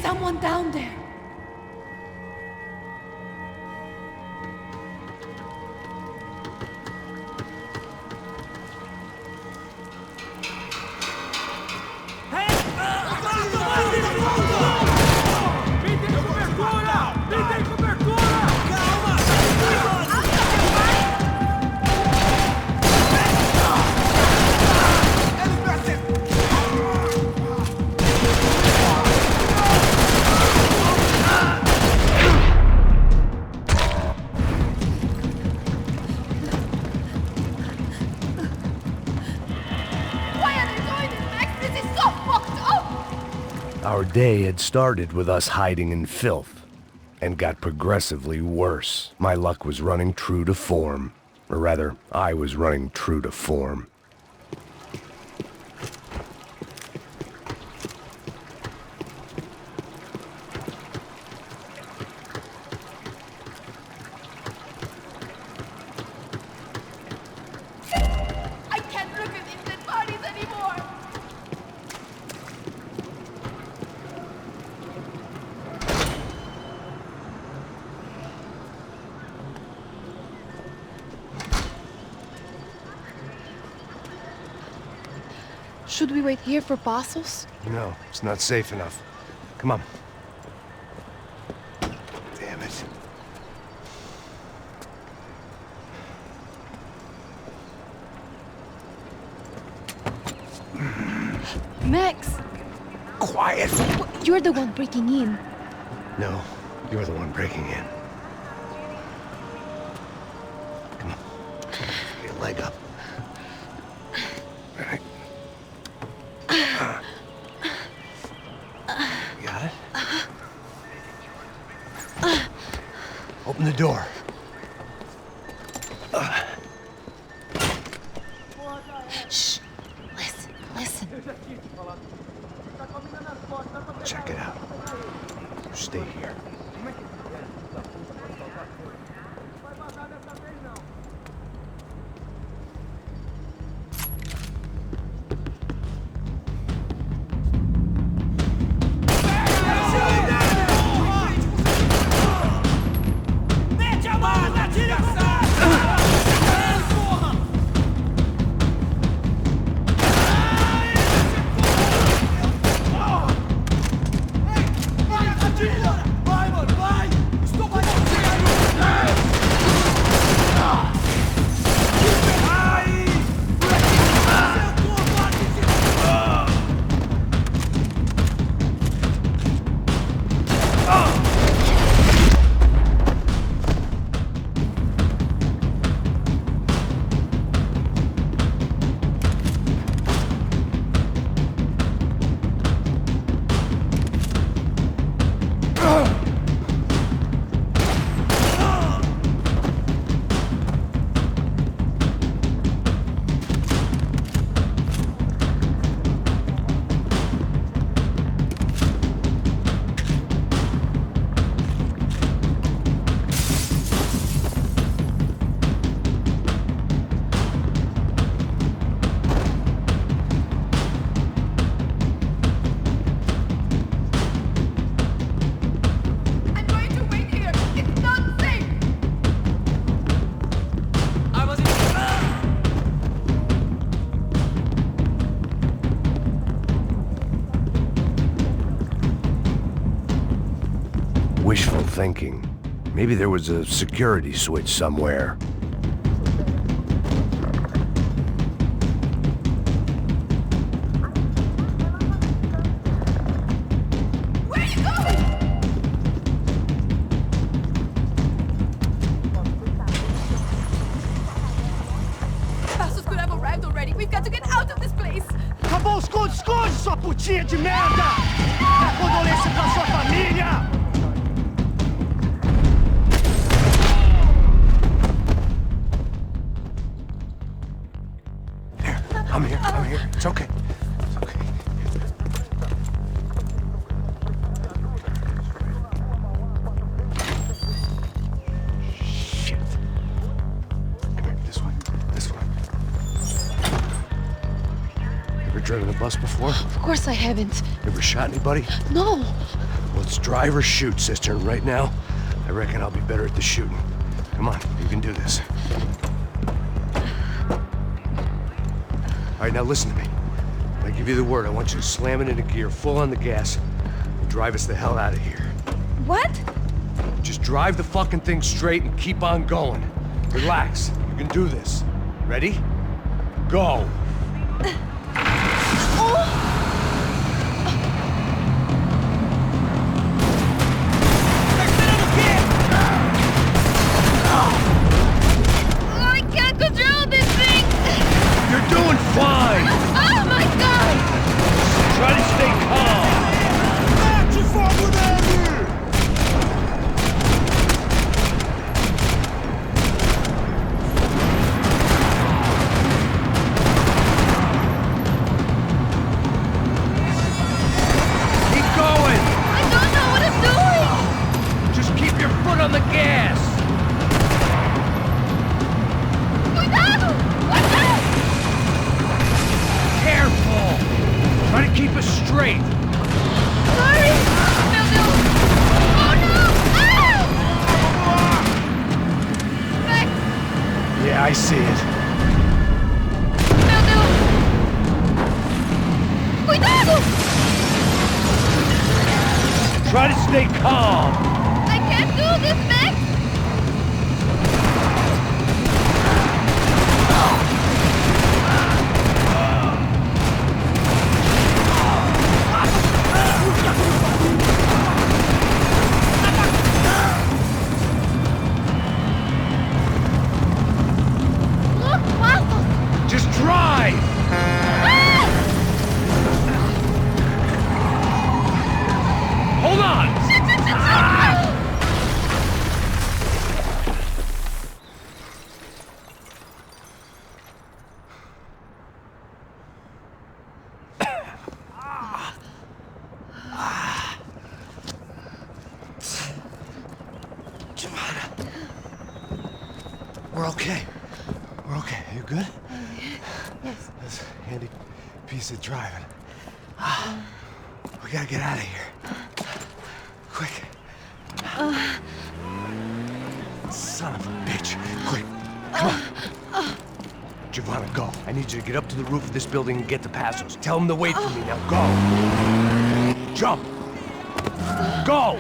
someone down there. Our day had started with us hiding in filth, and got progressively worse. My luck was running true to form. Or rather, I was running true to form. I can't look at these dead bodies anymore! Should we wait here for Passos? No, it's not safe enough. Come on. Damn it. Max! Quiet! You're the one breaking in. No, you're the one breaking in. Come on. Get your leg up. All right. Got it? Open the door. Shh! Listen, listen. Check it out. You stay here. Wishful thinking. Maybe there was a security switch somewhere. Where are you going? Passos could have arrived already. We've got to get out of this place. Acabou os esconde, sua putinha de merda! Dá condolência pra sua família! I'm here. It's okay. It's okay. Shit. Come here, this way. Ever driven a bus before? Of course I haven't. Ever shot anybody? No. Well, it's drive or shoot, sister. And right now, I reckon I'll be better at the shooting. Come on, you can do this. All right, now listen to me. When I give you the word, I want you to slam it into gear, full on the gas, and drive us the hell out of here. What? Just drive the fucking thing straight and keep on going. Relax. You can do this. Ready? Go. I can't control this thing! You're doing fine. Oh my god! Try to stay calm. Keep going. I don't know what I'm doing! Just keep your foot on the gas. Cuidado! Watch out! Careful. Try to keep us straight. Sorry! Meu Deus! Oh no! Ah! Max! Yeah, I see it. Meu Deus! Cuidado! Try to stay calm. I can't do this, Max! Look, Marcos! Just drive. Ah! Hold on. Shit, shit, shit, shit! Giovanna. We're okay. We're okay. You good? Yes. That's a handy piece of driving. We gotta get out of here. Quick. Son of a bitch. Quick. Come on. Giovanna, go. I need you to get up to the roof of this building and get the Passos. Tell them to wait for me. Now go. Jump. Go.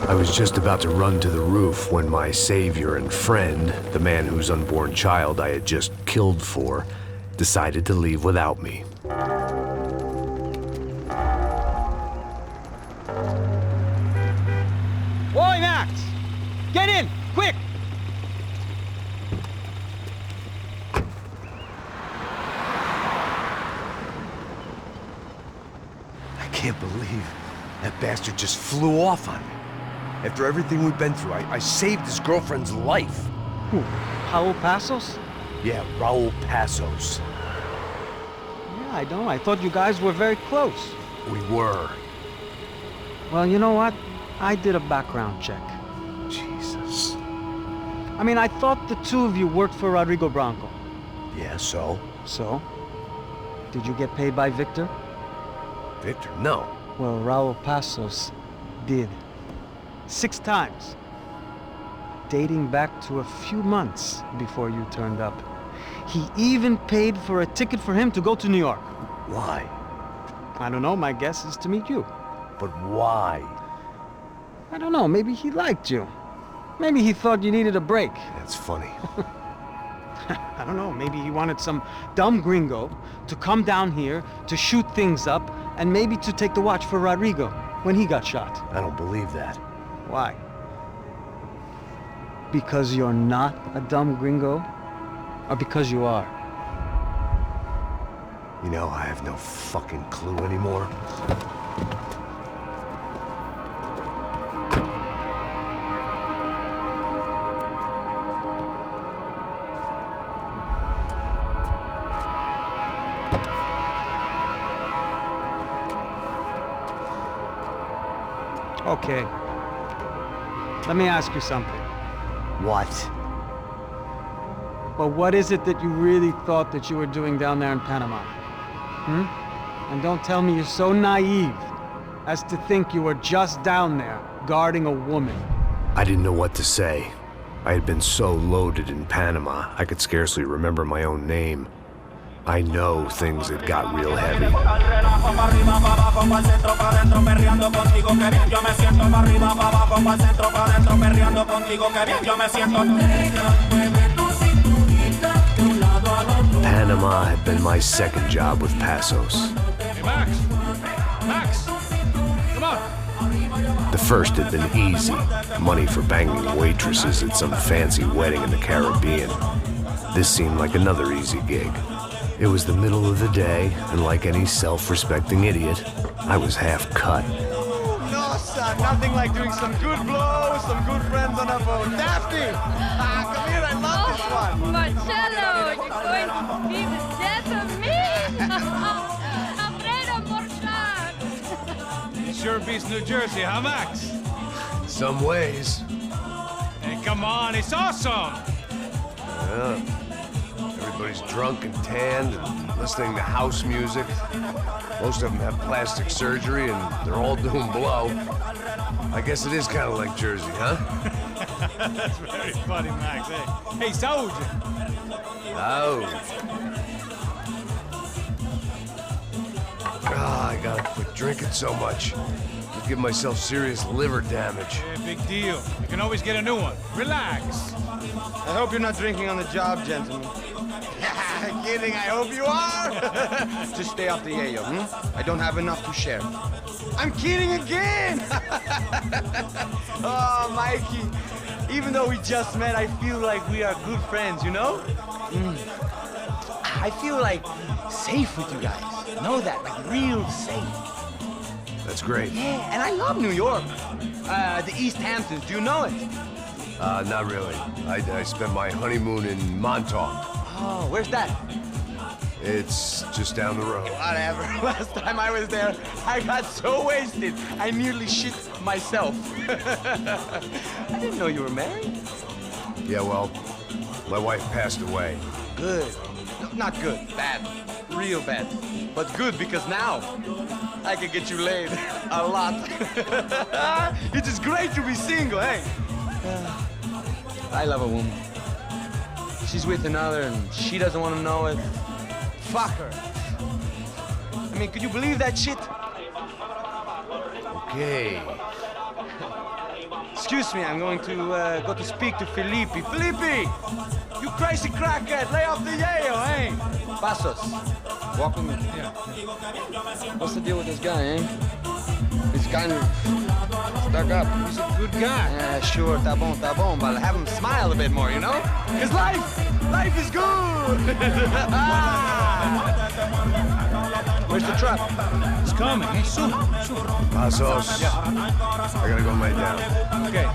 I was just about to run to the roof when my savior and friend, the man whose unborn child I had just killed for, decided to leave without me. Oi, Max! Get in, quick! I can't believe that bastard just flew off on me. After everything we've been through, I saved his girlfriend's life. Who? Raul Passos? Yeah, Raul Passos. Yeah, I know. I thought you guys were very close. We were. Well, you know what? I did a background check. Jesus. I mean, I thought the two of you worked for Rodrigo Branco. Yeah, so? So? Did you get paid by Victor? Victor, no. Well, Raul Passos did. 6 times. Dating back to a few months before you turned up. He even paid for a ticket for him to go to New York. Why? I don't know, my guess is to meet you. But why? I don't know, maybe he liked you. Maybe he thought you needed a break. That's funny. I don't know, maybe he wanted some dumb gringo to come down here to shoot things up and maybe to take the watch for Rodrigo when he got shot. I don't believe that. Why? Because you're not a dumb gringo? Or because you are? You know, I have no fucking clue anymore. Okay. Let me ask you something. What? Well, what is it that you really thought that you were doing down there in Panama? And don't tell me you're so naive as to think you were just down there guarding a woman. I didn't know what to say. I had been so loaded in Panama, I could scarcely remember my own name. I know things had got real heavy. Panama had been my second job with Passos. Hey, Max! Max! Come on! The first had been easy. Money for banging waitresses at some fancy wedding in the Caribbean. This seemed like another easy gig. It was the middle of the day, and like any self-respecting idiot, I was half cut. No, son, nothing like doing some good blows, some good friends on a boat. Daphne! Come here, I love this one. Marcello, you're going to be the death of me. Alfredo Morchan. It sure beats New Jersey, huh, Max? Some ways. Hey, come on, it's awesome! Yeah. Everybody's drunk and tanned and listening to house music. Most of them have plastic surgery and they're all doing blow. I guess it is kind of like Jersey, huh? That's very funny, Max. Hey, Saúde! Oh. Ah, I gotta quit drinking so much. I'll give myself serious liver damage. Yeah, big deal. You can always get a new one. Relax. I hope you're not drinking on the job, gentlemen. Kidding, I hope you are. Just stay off the yayo, I don't have enough to share. I'm kidding again. Oh, Mikey, even though we just met, I feel like we are good friends, you know? I feel like safe with you guys. Know that, like real safe. That's great. Yeah, and I love New York. The East Hamptons, do you know it? Not really. I spent my honeymoon in Montauk. Oh, where's that? It's just down the road. Whatever. Last time I was there, I got so wasted, I nearly shit myself. I didn't know you were married. Yeah, well, my wife passed away. Good. No, not good. Bad. Real bad. But good because now I can get you laid a lot. It is great to be single, hey? I love a woman. She's with another and she doesn't want to know it. Fuck her. I mean, could you believe that shit? Okay. Excuse me, I'm going to go to speak to Felipe. Felipe! You crazy crackhead, lay off the yayo, eh? Passos, walk with me. Yeah. What's the deal with this guy, eh? He's kind of stuck up. He's a good guy. Yeah, sure, tá bom, but have him smile a bit more, you know? Because life is good! Where's the truck? It's coming. Hey, soon. Passos. Yeah. I gotta go lay down. Okay.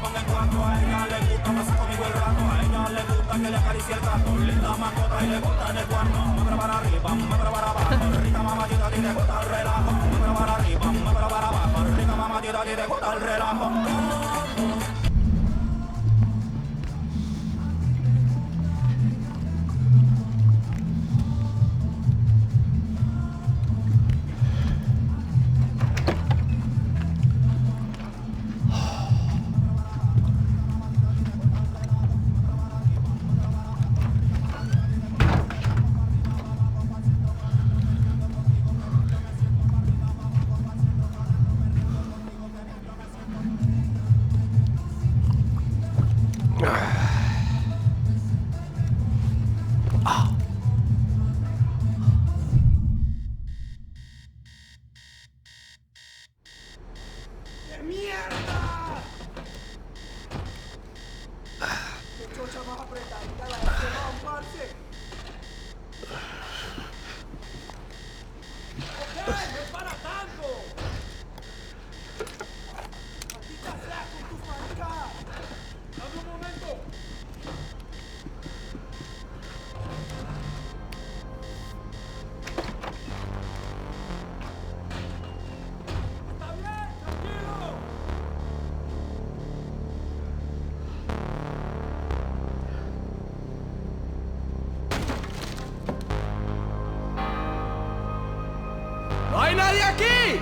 hay nadie aquí!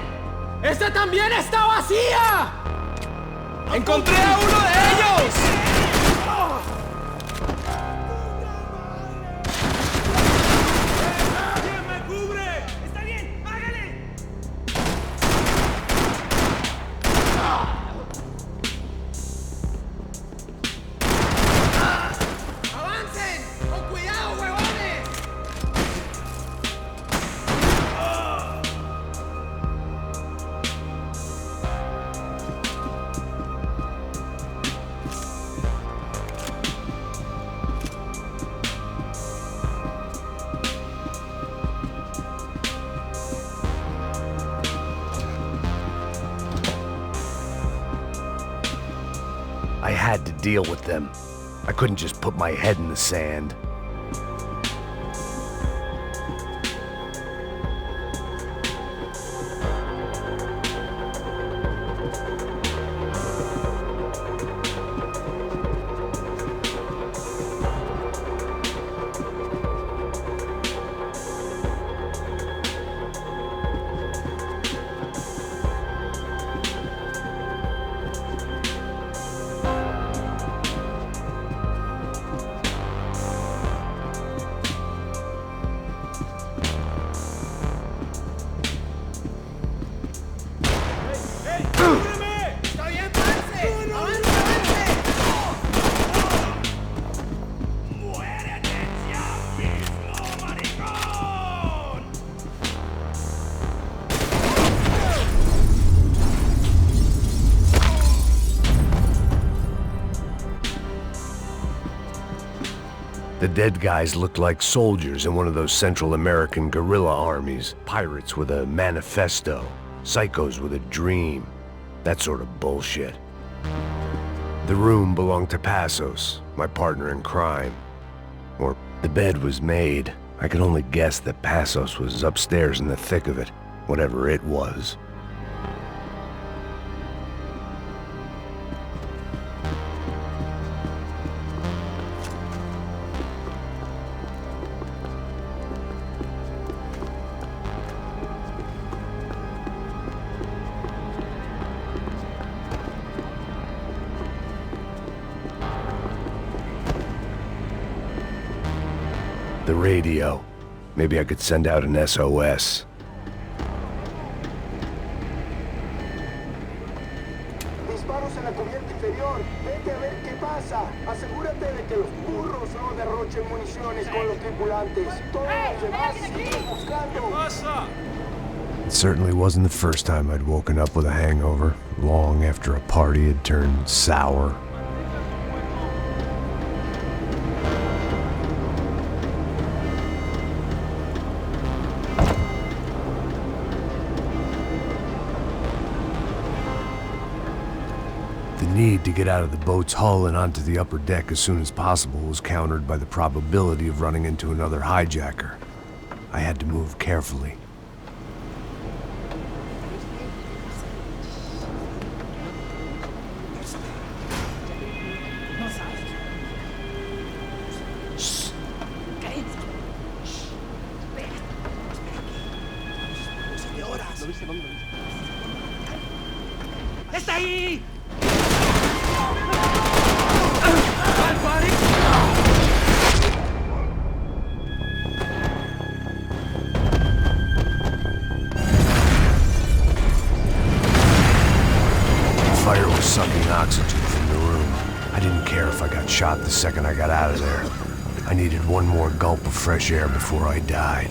¡Esta también está vacía! ¡Encontré a uno de ellos! ¿Quién me cubre? ¡Está bien! ¡Hágale! ¡Avancen! ¡Con cuidado, huevones! I had to deal with them. I couldn't just put my head in the sand. ¡Está bien, parce! ¡Avance, avance! ¡Muérete ya mismo, maricón! The dead guys looked like soldiers in one of those Central American guerrilla armies. Pirates with a manifesto. Psychos with a dream. That sort of bullshit. The room belonged to Passos, my partner in crime. Or the bed was made. I could only guess that Passos was upstairs in the thick of it, whatever it was. The radio. Maybe I could send out an SOS. Disparos en la cubierta inferior. Vete a ver qué pasa. Asegúrate de que los burros no derrochen municiones con los tripulantes. Todos los demás siguen buscando. It certainly wasn't the first time I'd woken up with a hangover, long after a party had turned sour. The need to get out of the boat's hull and onto the upper deck as soon as possible was countered by the probability of running into another hijacker. I had to move carefully. ¡Está ahí! Fire was sucking oxygen from the room. I didn't care if I got shot the second I got out of there. I needed one more gulp of fresh air before I died.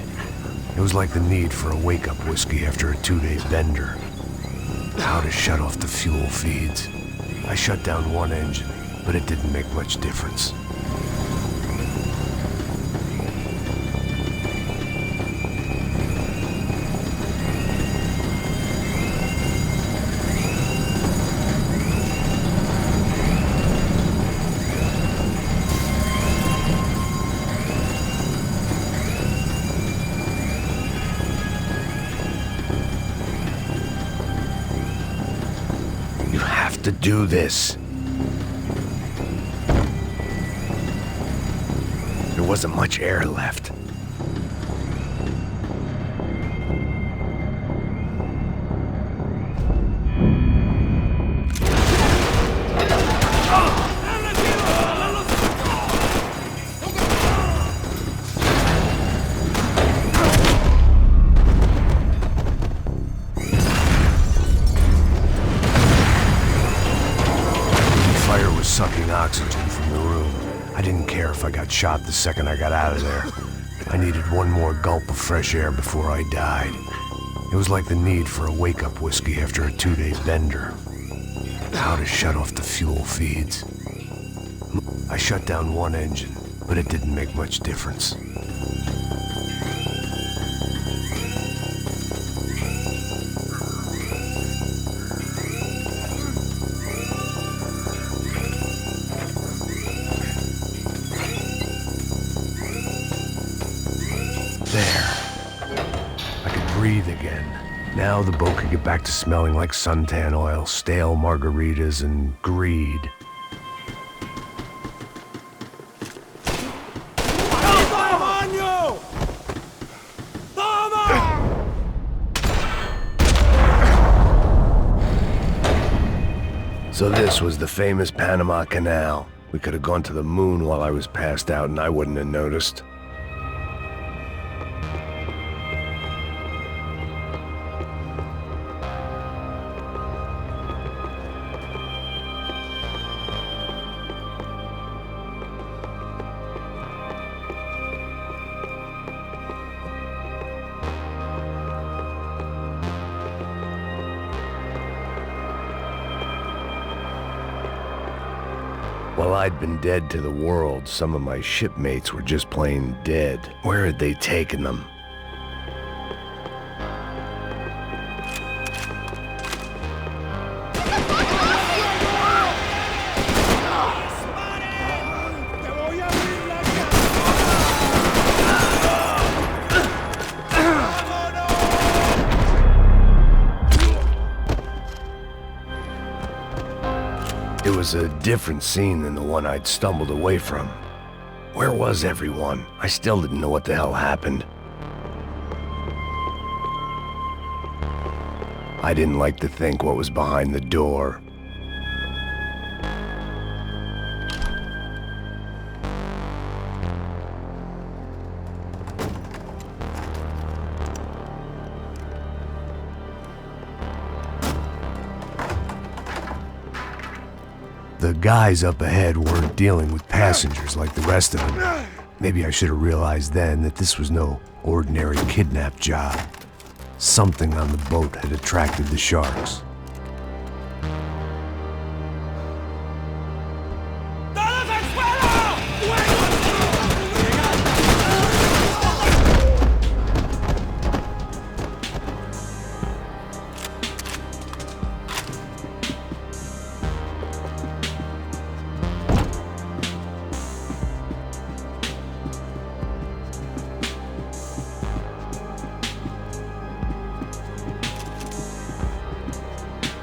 It was like the need for a wake-up whiskey after a 2-day bender. How to shut off the fuel feeds. I shut down one engine, but it didn't make much difference. You have to do this. There wasn't much air left. got shot the second I got out of there. I needed one more gulp of fresh air before I died. It was like the need for a wake-up whiskey after a 2-day bender. How to shut off the fuel feeds. I shut down one engine, but it didn't make much difference. There. I could breathe again. Now the boat could get back to smelling like suntan oil, stale margaritas, and greed. So this was the famous Panama Canal. We could have gone to the moon while I was passed out and I wouldn't have noticed. While I'd been dead to the world, some of my shipmates were just plain dead. Where had they taken them? It was a different scene than the one I'd stumbled away from. Where was everyone? I still didn't know what the hell happened. I didn't like to think what was behind the door. The guys up ahead weren't dealing with passengers like the rest of them. Maybe I should have realized then that this was no ordinary kidnap job. Something on the boat had attracted the sharks.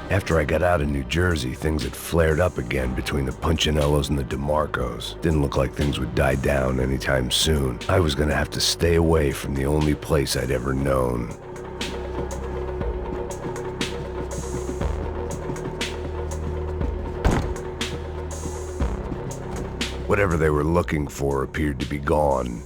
After I got out of New Jersey, things had flared up again between the Punchinellos and the DeMarcos. Didn't look like things would die down anytime soon. I was gonna have to stay away from the only place I'd ever known. Whatever they were looking for appeared to be gone.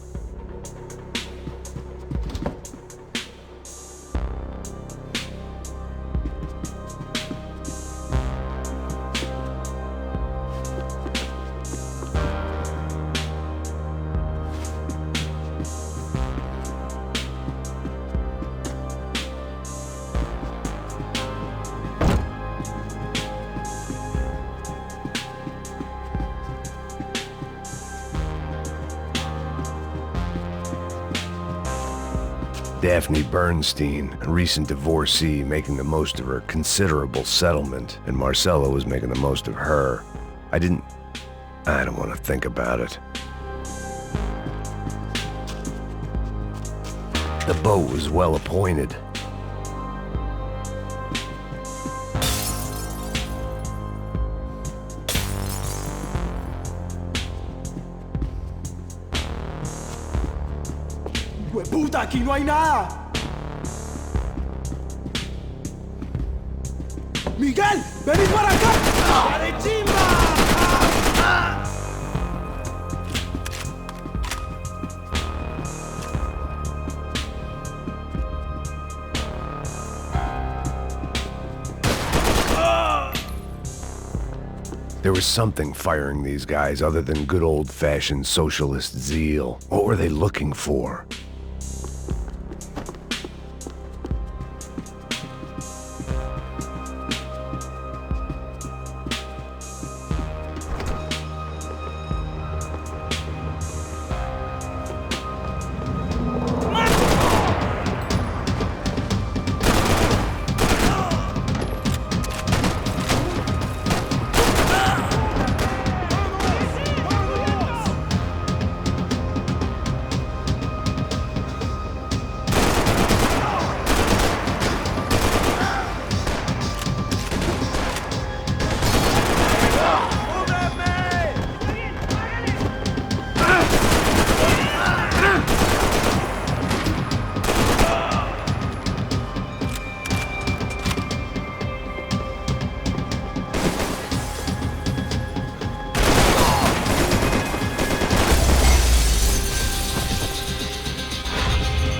Daphne Bernstein, a recent divorcee, making the most of her considerable settlement, and Marcella was making the most of her. I don't want to think about it. The boat was well appointed. ¡Puta, aquí no hay nada! ¡Miguel! ¡Vení para acá! ¡La de chimba! There was something firing these guys other than good old-fashioned socialist zeal. What were they looking for?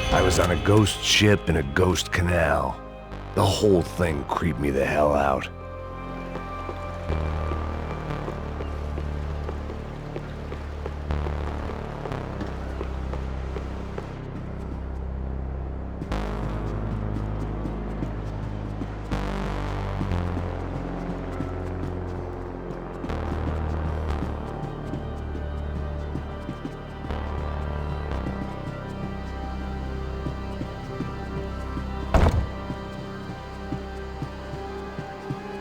I was on a ghost ship in a ghost canal. The whole thing creeped me the hell out.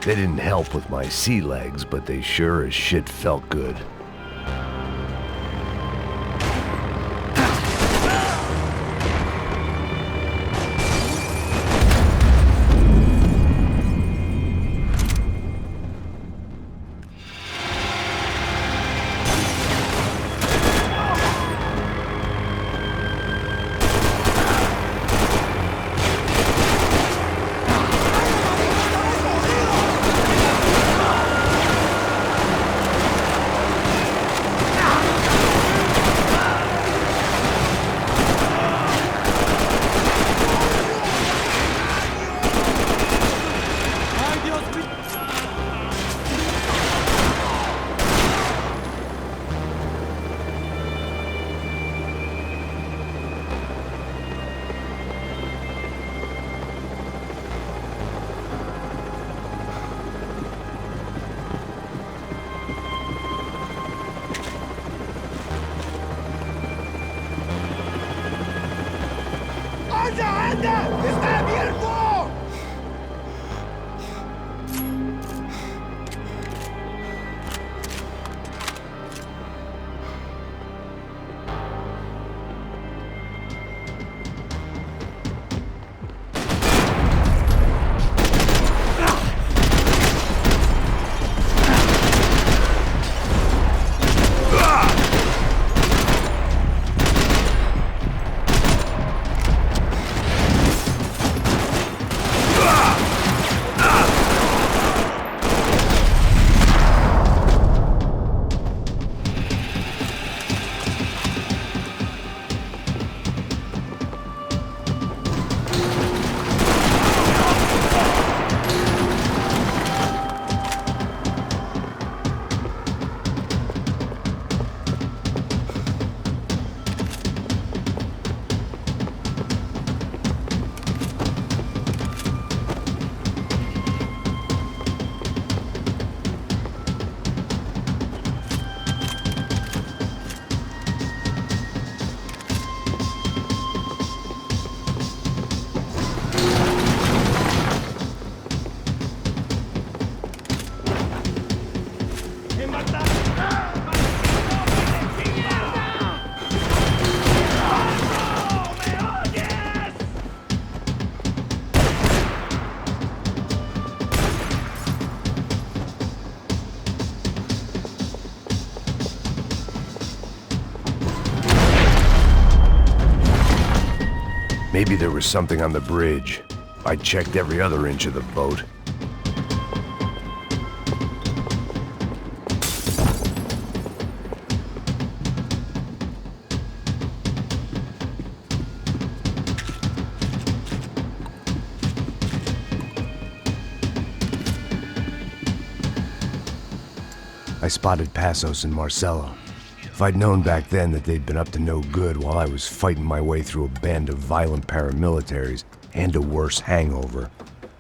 They didn't help with my sea legs, but they sure as shit felt good. ¡Está abierto! Maybe there was something on the bridge. I checked every other inch of the boat. I spotted Passos and Marcelo. If I'd known back then that they'd been up to no good while I was fighting my way through a band of violent paramilitaries and a worse hangover,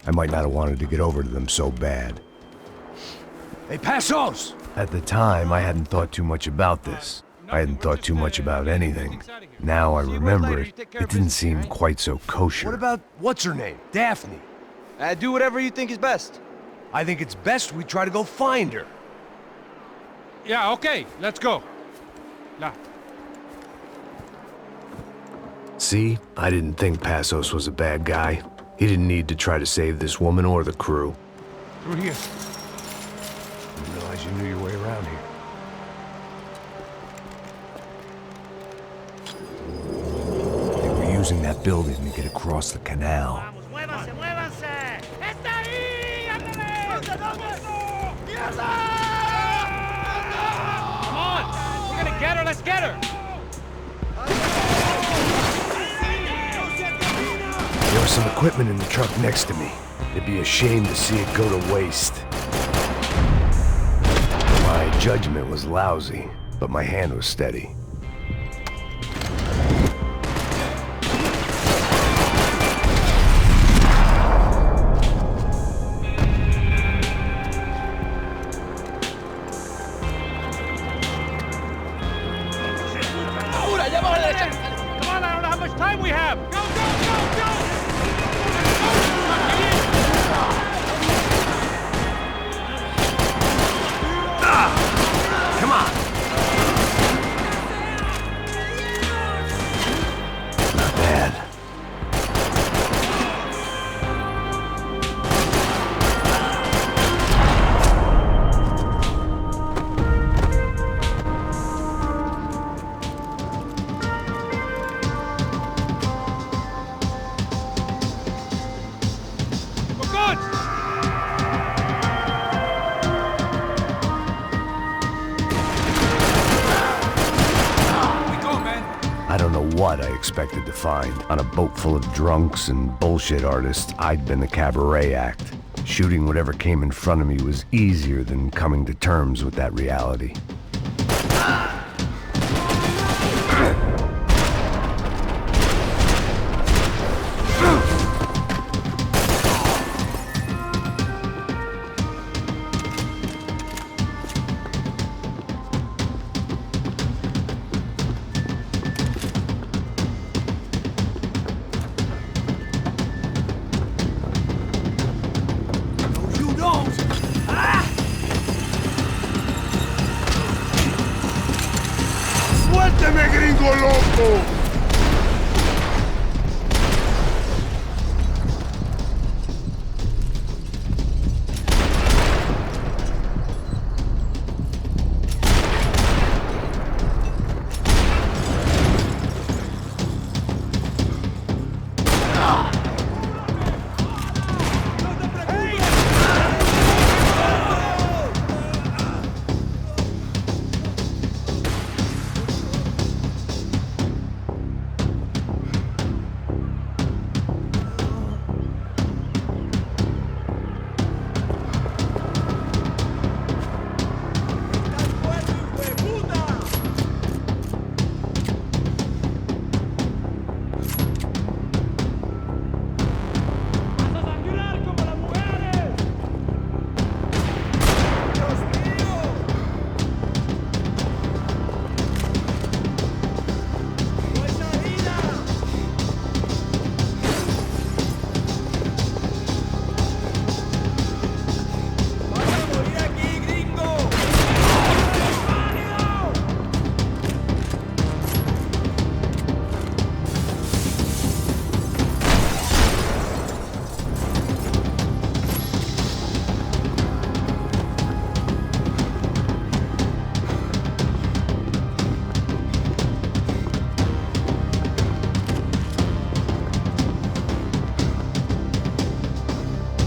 I might not have wanted to get over to them so bad. Hey, Passos! At the time, I hadn't thought too much about this. I hadn't thought too much about anything. Now I remember it, it didn't seem quite so kosher. What about, what's her name? Daphne. Do whatever you think is best. I think it's best we try to go find her. Yeah, okay, let's go. La. See? I didn't think Passos was a bad guy. He didn't need to try to save this woman or the crew. Through here. Didn't realize you knew your way around here. They were using that building to get across the canal. ¡Muévanse, muévanse! ¡Está ahí! ¡Ándale! Come on! We're gonna get her, let's get her! There was some equipment in the truck next to me. It'd be a shame to see it go to waste. My judgment was lousy, but my hand was steady. ¡Ahora, ya vamos a la derecha! Come on, I don't know how much time we have! Go, go, go, go! Come on! Not bad. We're good! I don't know what I expected to find. On a boat full of drunks and bullshit artists, I'd been the cabaret act. Shooting whatever came in front of me was easier than coming to terms with that reality. ¡Suélteme, gringo loco!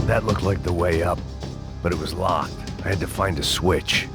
That looked like the way up, but it was locked. I had to find a switch.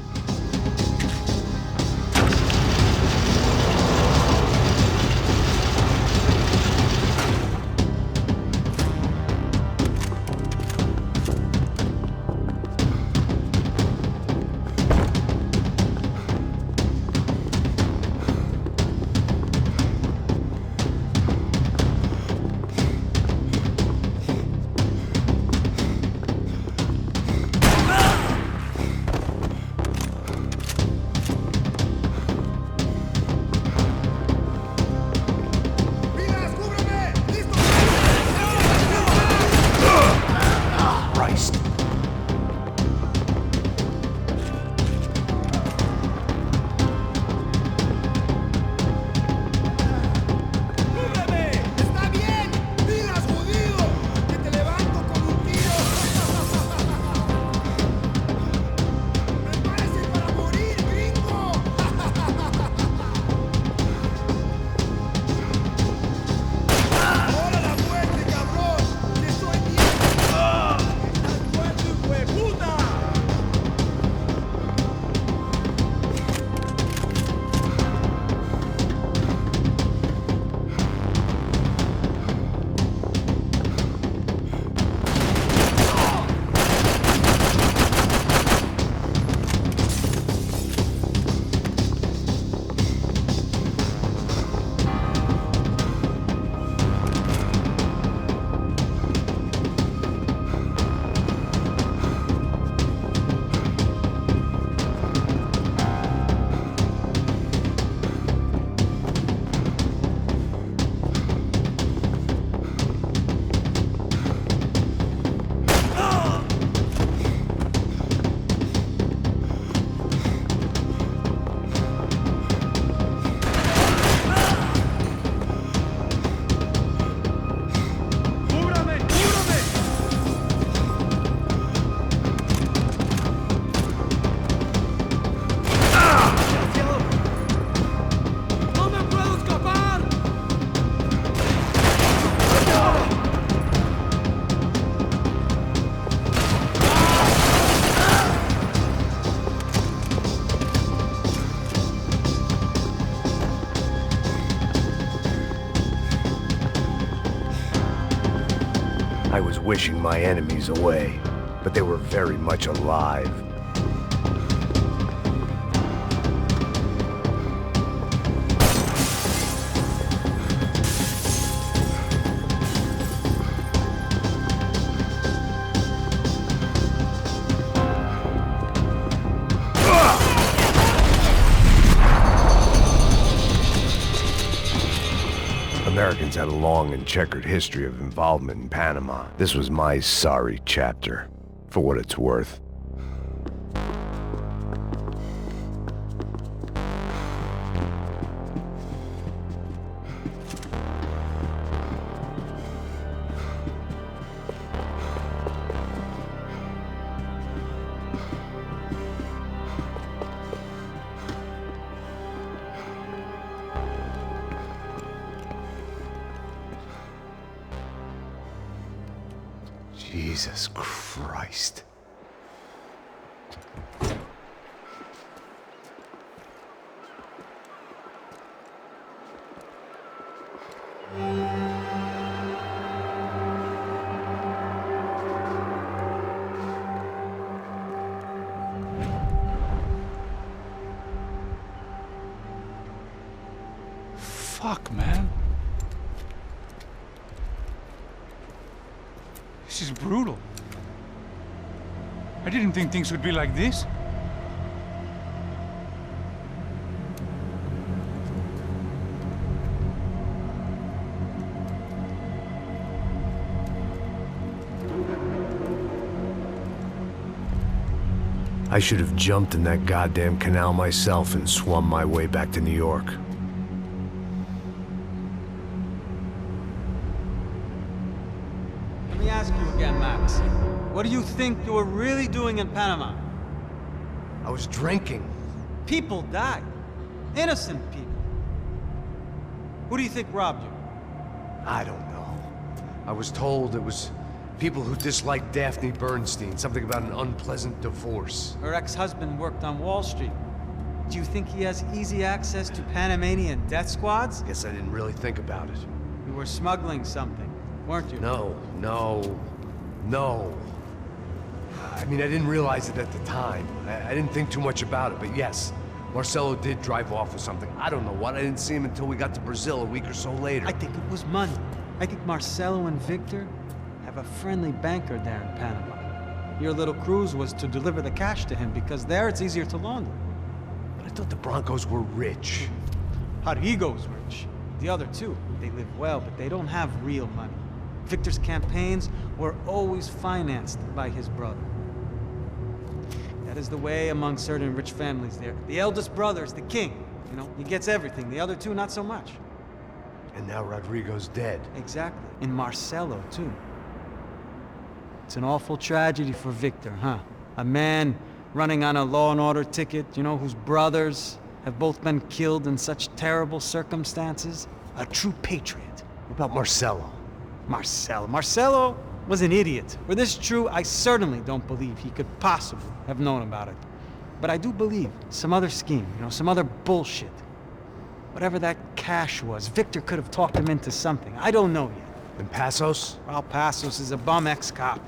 I was wishing my enemies away, but they were very much alive. Americans had a long and checkered history of involvement in Panama. This was my sorry chapter, for what it's worth. Jesus Christ. Fuck, man. This is brutal. I didn't think things would be like this. I should have jumped in that goddamn canal myself and swum my way back to New York. Let me ask you again, Max. What do you think you were really doing in Panama? I was drinking. People died. Innocent people. Who do you think robbed you? I don't know. I was told it was people who disliked Daphne Bernstein, something about an unpleasant divorce. Her ex-husband worked on Wall Street. Do you think he has easy access to Panamanian death squads? Guess I didn't really think about it. You were smuggling something, weren't you? No. I mean, I didn't realize it at the time. I didn't think too much about it, but yes, Marcelo did drive off with something. I don't know what. I didn't see him until we got to Brazil a week or so later. I think it was money. I think Marcelo and Victor have a friendly banker there in Panama. Your little cruise was to deliver the cash to him because there it's easier to launder. But I thought the Broncos were rich. Rodrigo's rich. The other two, they live well, but they don't have real money. Victor's campaigns were always financed by his brother. That is the way among certain rich families there. The eldest brother is the king. You know, he gets everything. The other two, not so much. And now Rodrigo's dead. Exactly. And Marcelo, too. It's an awful tragedy for Victor, huh? A man running on a law and order ticket, you know, whose brothers have both been killed in such terrible circumstances. A true patriot. What about Marcelo? Marcelo was an idiot. Were this true, I certainly don't believe he could possibly have known about it. But I do believe some other scheme, you know, some other bullshit. Whatever that cash was, Victor could have talked him into something. I don't know yet. And Passos? Well, Passos is a bum ex-cop.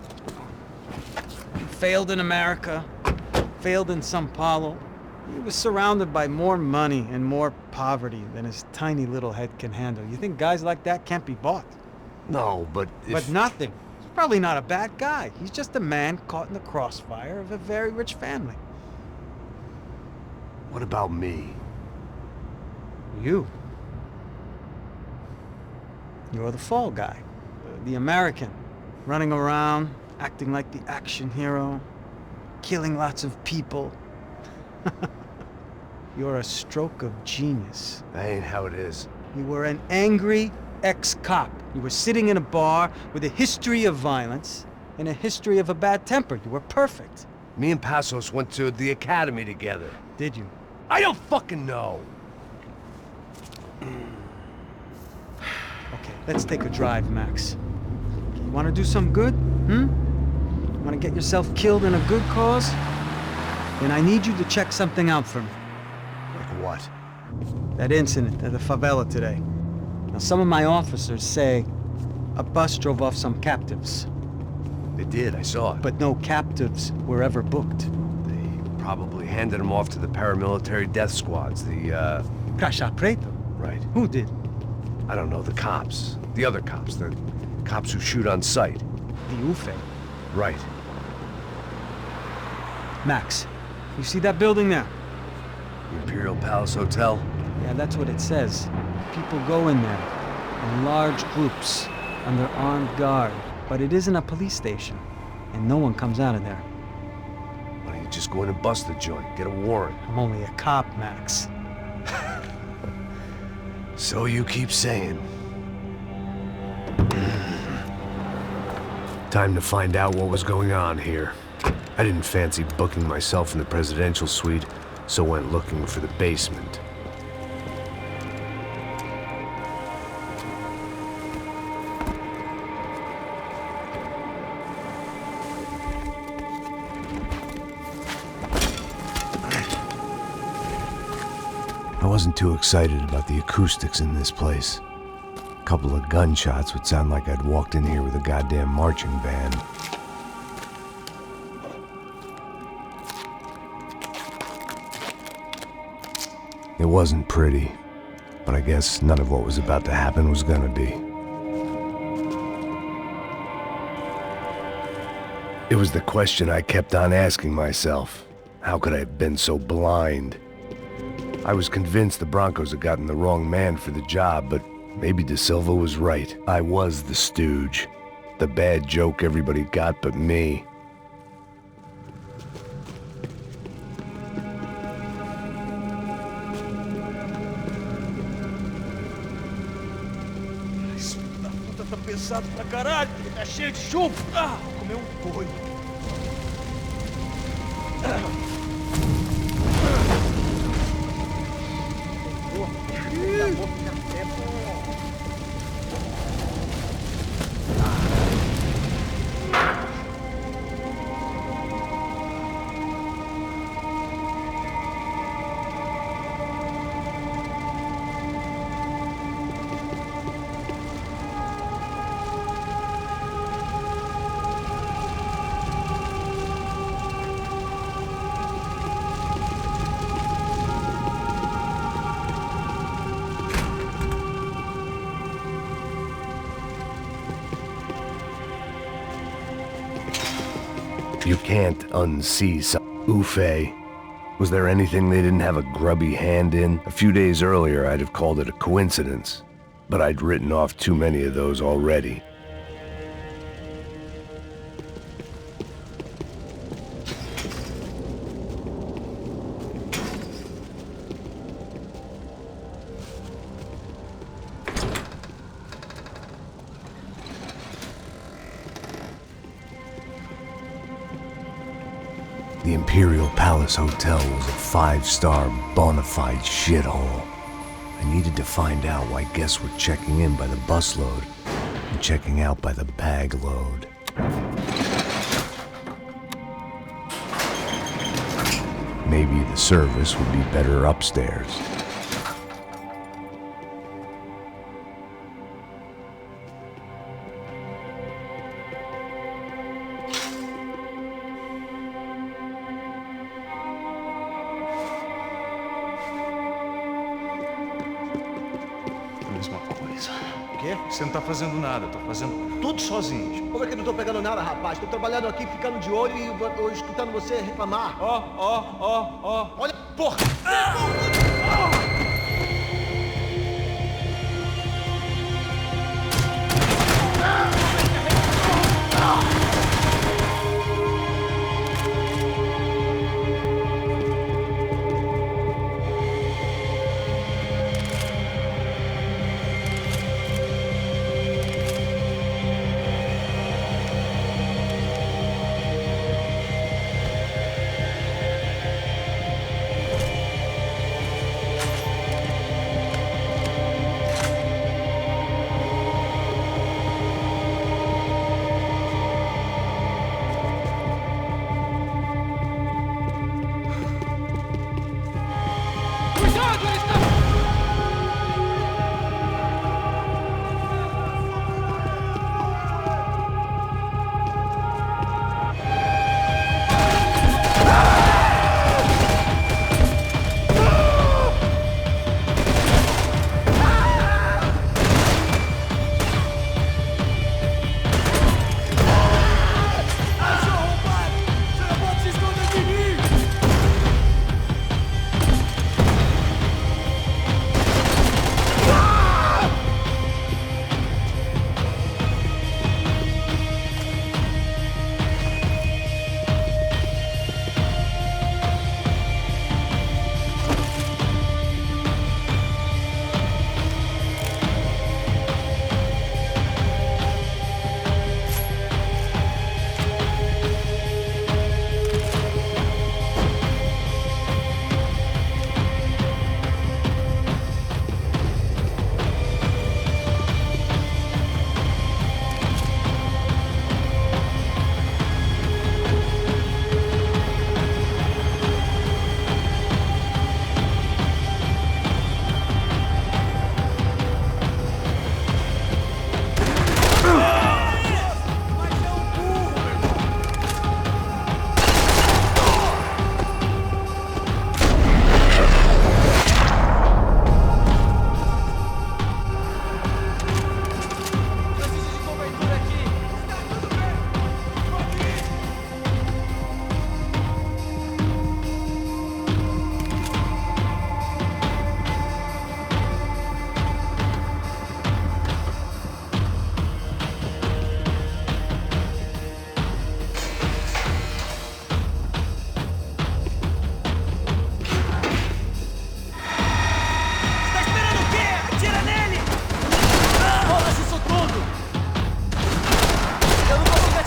He failed in America, failed in Sao Paulo. He was surrounded by more money and more poverty than his tiny little head can handle. You think guys like that can't be bought? No, but if... But nothing. He's probably not a bad guy. He's just a man caught in the crossfire of a very rich family. What about me? You. You're the fall guy. The American. Running around, acting like the action hero. Killing lots of people. You're a stroke of genius. That ain't how it is. You were an angry ex-cop. You were sitting in a bar with a history of violence and a history of a bad temper. You were perfect. Me and Passos went to the academy together. Did you? I don't fucking know. Okay, let's take a drive, Max. You want to do some good? Want to get yourself killed in a good cause? Then I need you to check something out for me. Like what? That incident at the favela today. Now, some of my officers say a bus drove off some captives. They did, I saw it. But no captives were ever booked. They probably handed them off to the paramilitary death squads, the, Caixa Preta? Right. Who did? I don't know, the cops. The other cops, the cops who shoot on sight. The UFE. Right. Max, you see that building there? The Imperial Palace Hotel? Yeah, that's what it says. People go in there, in large groups, under armed guard. But it isn't a police station, and no one comes out of there. Why don't you just go in and bust the joint, get a warrant? I'm only a cop, Max. So you keep saying. Time to find out what was going on here. I didn't fancy booking myself in the presidential suite, so went looking for the basement. I wasn't too excited about the acoustics in this place. A couple of gunshots would sound like I'd walked in here with a goddamn marching band. It wasn't pretty, but I guess none of what was about to happen was gonna be. It was the question I kept on asking myself. How could I have been so blind? I was convinced the Broncos had gotten the wrong man for the job, but maybe De Silva was right. I was the stooge. The bad joke everybody got but me. Esse filho da puta tá pesado pra caralho. Ele tá cheio de chumbo. Ah, comeu um boi. You can't unsee some UFE. Was there anything they didn't have a grubby hand in? A few days earlier, I'd have called it a coincidence, but I'd written off too many of those already. The Imperial Palace Hotel was a five-star, bona fide shithole. I needed to find out why guests were checking in by the busload and checking out by the bag load. Maybe the service would be better upstairs. Mesma coisa. O quê? Você não tá fazendo nada, eu tô fazendo tudo sozinho. Como é que eu não tô pegando nada, rapaz? Tô trabalhando aqui, ficando de olho e escutando você reclamar. Ó. Olha, porra!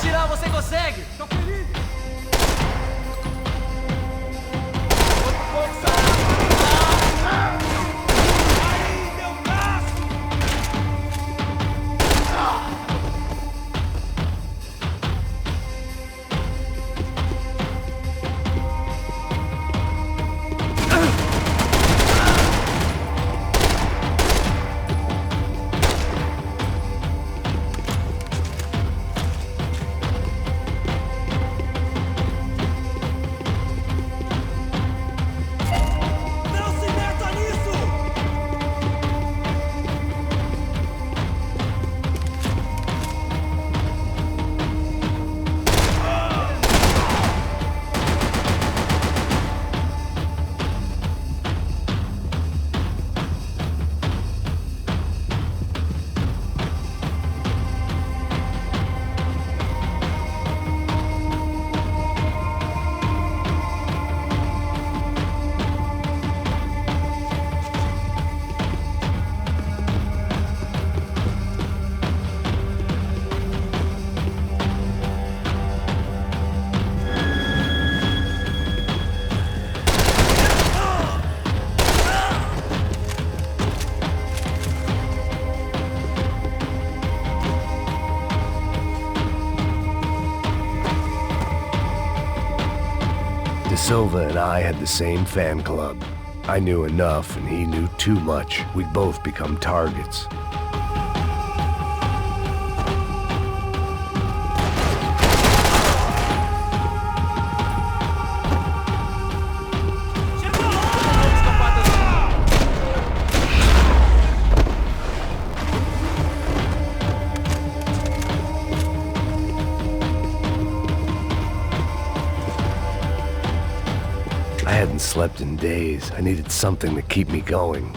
atirar, você consegue! De Silva and I had the same fan club. I knew enough and he knew too much. We'd both become targets. I hadn't slept in days. I needed something to keep me going.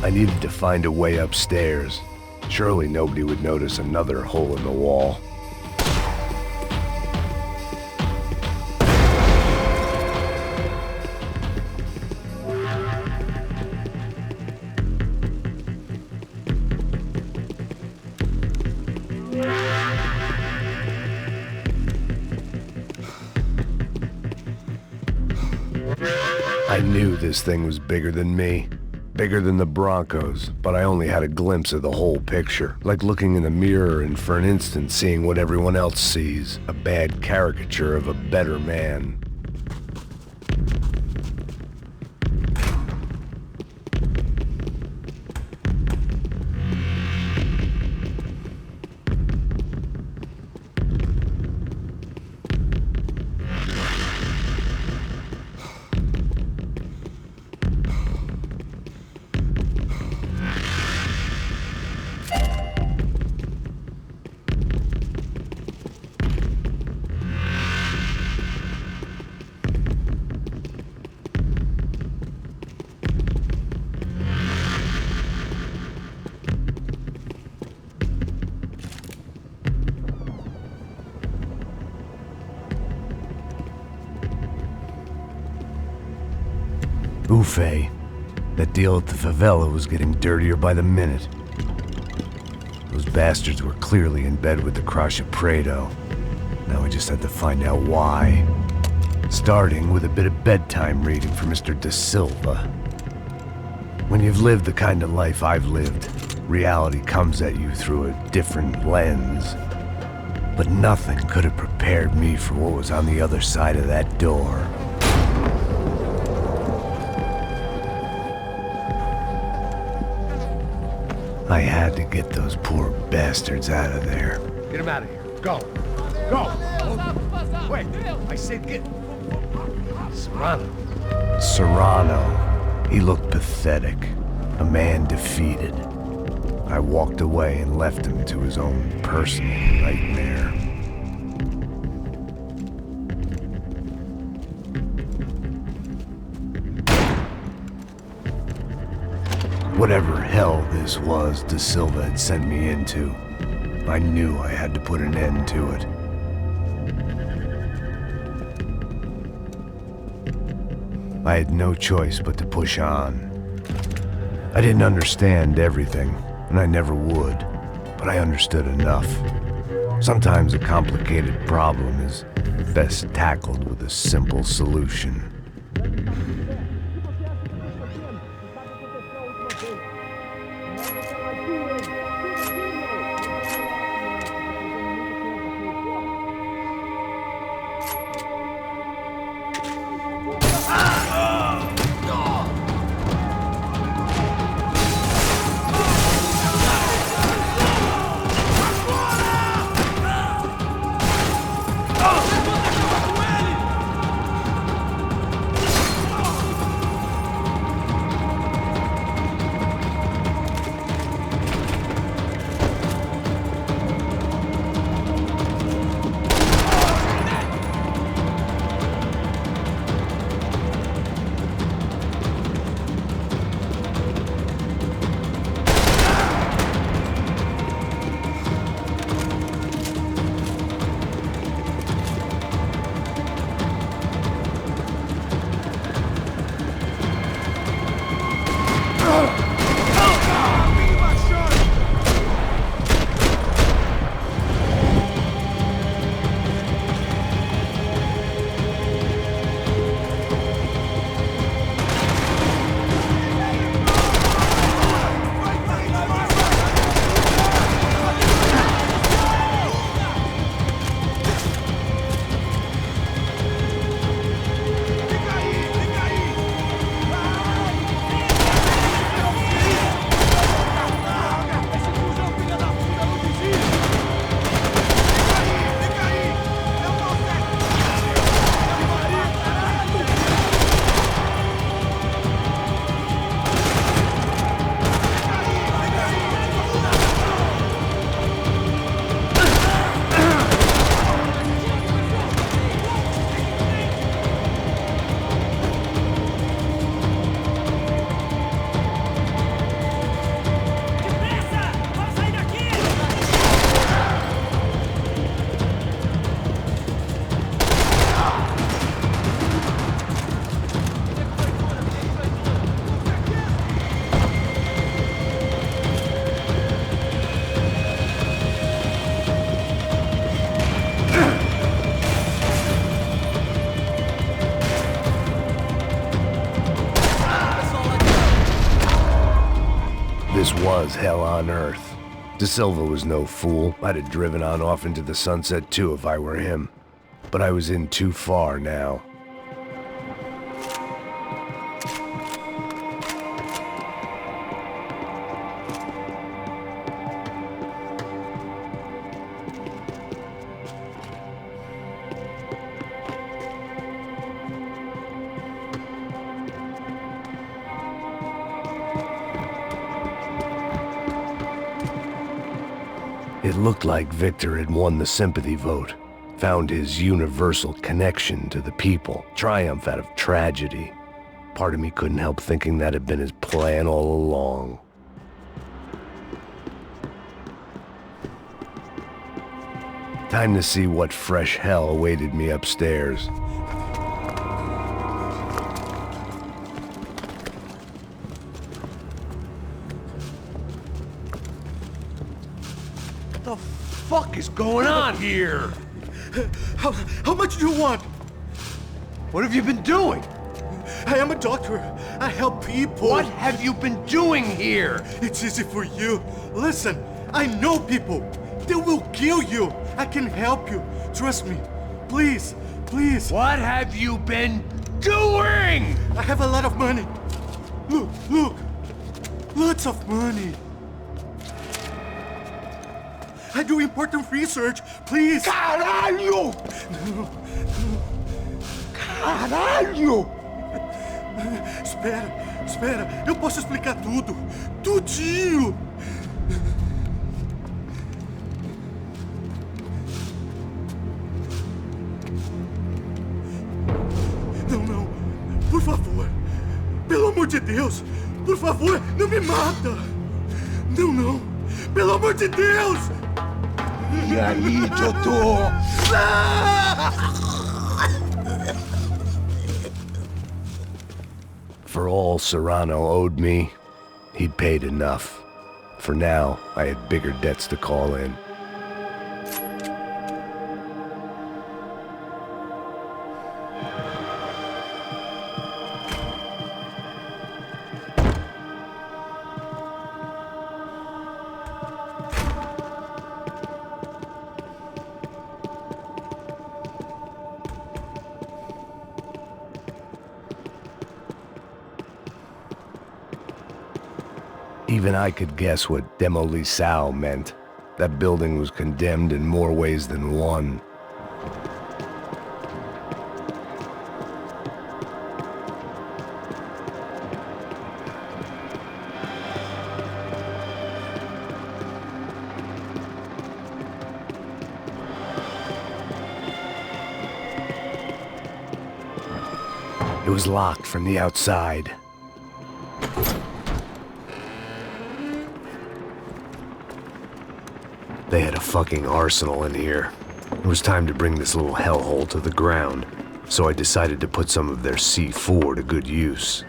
I needed to find a way upstairs. Surely nobody would notice another hole in the wall. I knew this thing was bigger than me, bigger than the Broncos, but I only had a glimpse of the whole picture, like looking in the mirror and for an instant seeing what everyone else sees, a bad caricature of a better man. Buffet. That deal at the favela was getting dirtier by the minute. Those bastards were clearly in bed with the Crusher Prado. Now we just had to find out why. Starting with a bit of bedtime reading for Mr. De Silva. When you've lived the kind of life I've lived, reality comes at you through a different lens. But nothing could have prepared me for what was on the other side of that door. I had to get those poor bastards out of there. Get him out of here. Go. Go. Wait. I said get... Serrano. Serrano. He looked pathetic. A man defeated. I walked away and left him to his own personal nightmare. Whatever hell this was De Silva had sent me into, I knew I had to put an end to it. I had no choice but to push on. I didn't understand everything, and I never would, but I understood enough. Sometimes a complicated problem is best tackled with a simple solution. This was hell on earth. De Silva was no fool. I'd have driven on off into the sunset too if I were him. But I was in too far now. It looked like Victor had won the sympathy vote, found his universal connection to the people, triumph out of tragedy. Part of me couldn't help thinking that had been his plan all along. Time to see what fresh hell awaited me upstairs. What the fuck is going on here? How much do you want? What have you been doing? I am a doctor. I help people. What have you been doing here? It's easy for you. Listen, I know people. They will kill you. I can help you. Trust me. Please, please. What have you been doing? I have a lot of money. Look, look. Lots of money. I do important research. Please. Caralho! No. Caralho! Espera, espera. Eu posso explicar tudo. Tudinho. Não, não. Por favor. Pelo amor de Deus. Por favor, não me mata. Não, não. Pelo amor de Deus. E aí, doutor? For all Serrano owed me, he'd paid enough. For now, I had bigger debts to call in. Even I could guess what demolição meant. That building was condemned in more ways than one. It was locked from the outside. They had a fucking arsenal in here. It was time to bring this little hellhole to the ground, so I decided to put some of their C4 to good use.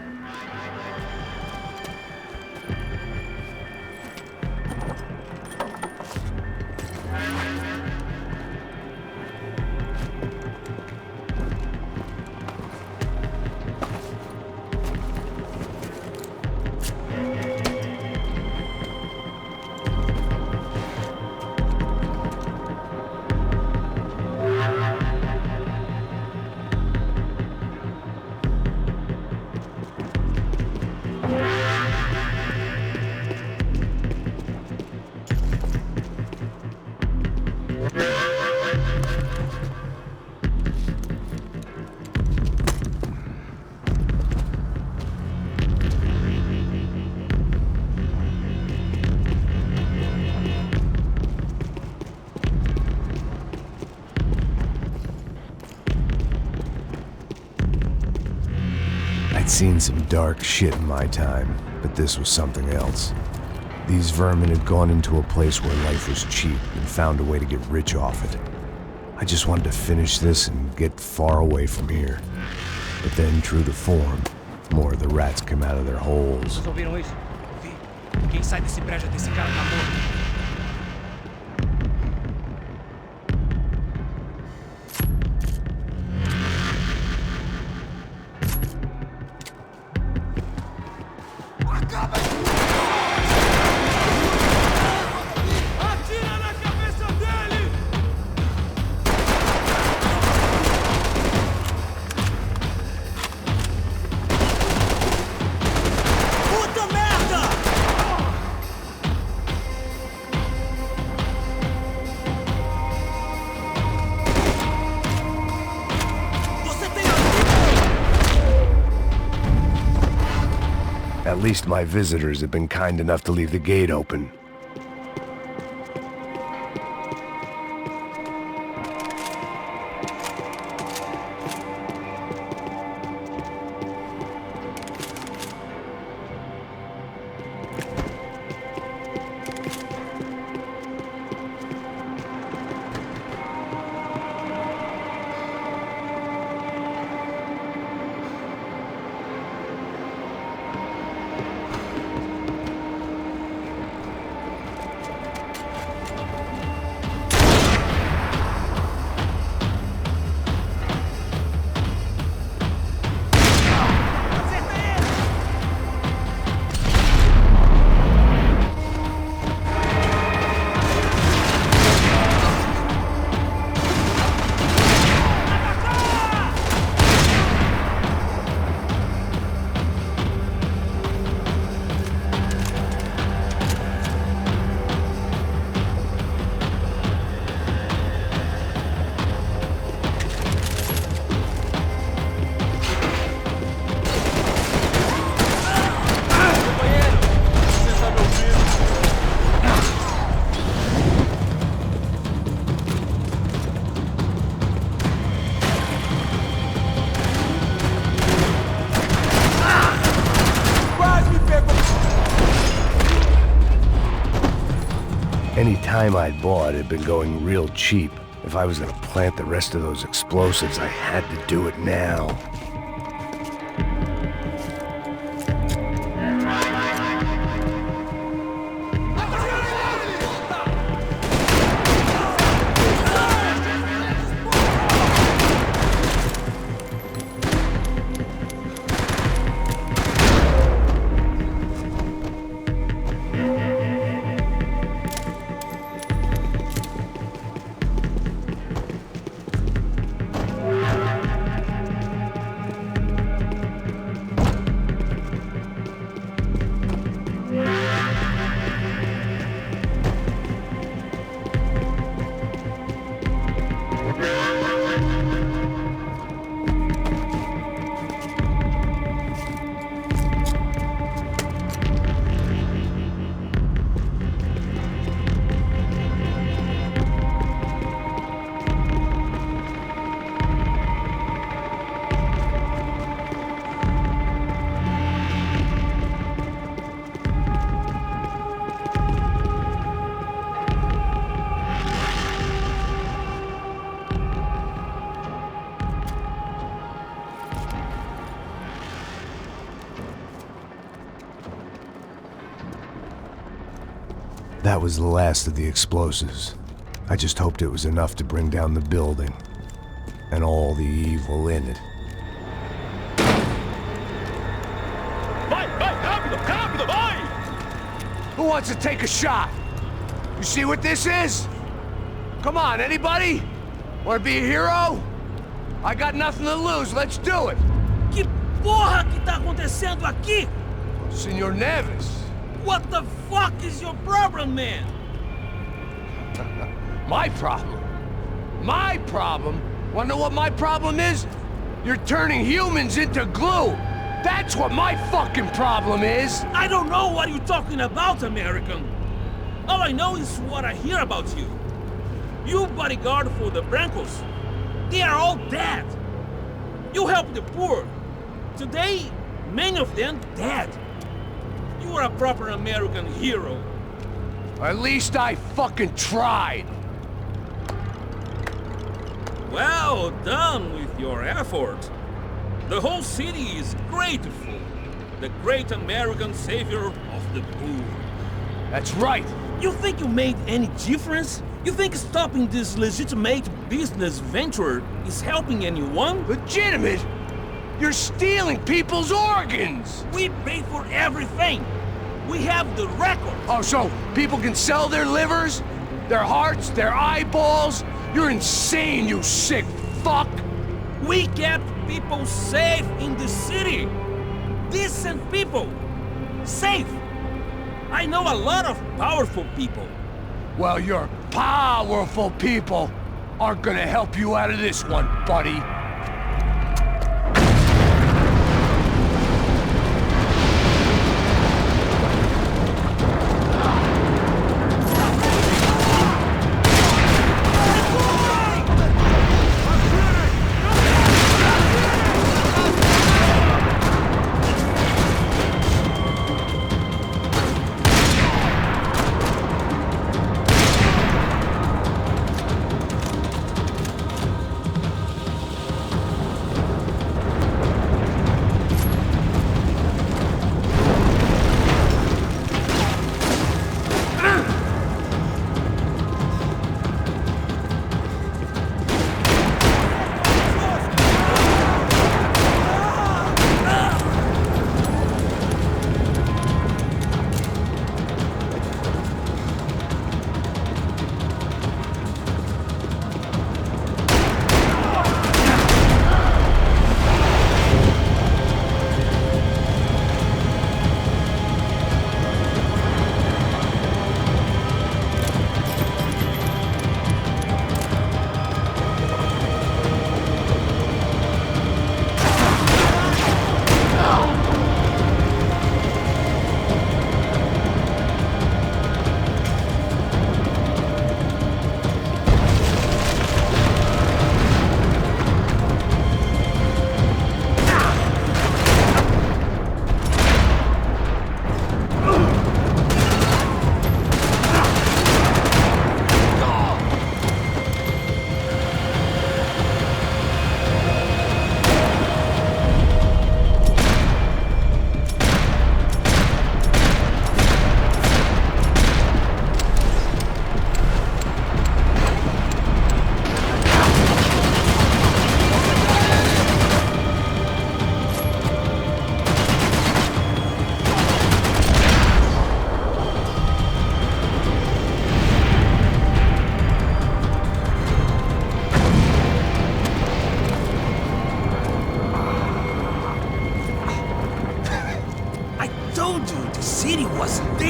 I'd seen some dark shit in my time, but this was something else. These vermin had gone into a place where life was cheap and found a way to get rich off it. I just wanted to finish this and get far away from here. But then, true to form, more of the rats come out of their holes. Vocês ouviram isso? Vi. Quem sai desse prédio desse cara tá morto. At least my visitors have been kind enough to leave the gate open. Any time I'd bought had been going real cheap. If I was gonna plant the rest of those explosives, I had to do it now. That was the last of the explosives. I just hoped it was enough to bring down the building and all the evil in it. Who wants to take a shot? You see what this is? Come on, anybody? Want to be a hero? I got nothing to lose, let's do it! Que porra que tá acontecendo aqui? Senor Neves. What the fuck is your problem, man? My problem? My problem? Wanna know what my problem is? You're turning humans into glue! That's what my fucking problem is! I don't know what you're talking about, American. All I know is what I hear about you. You bodyguard for the Brancos. They are all dead. You help the poor. Today, many of them dead. You are a proper American hero. At least I fucking tried! Well done with your effort. The whole city is grateful. The great American savior of the poor. That's right! You think you made any difference? You think stopping this legitimate business venture is helping anyone? Legitimate? You're stealing people's organs! We pay for everything. We have the record. Oh, so people can sell their livers? Their hearts? Their eyeballs? You're insane, you sick fuck! We kept people safe in the city. Decent people. Safe. I know a lot of powerful people. Well, your powerful people aren't gonna help you out of this one, buddy.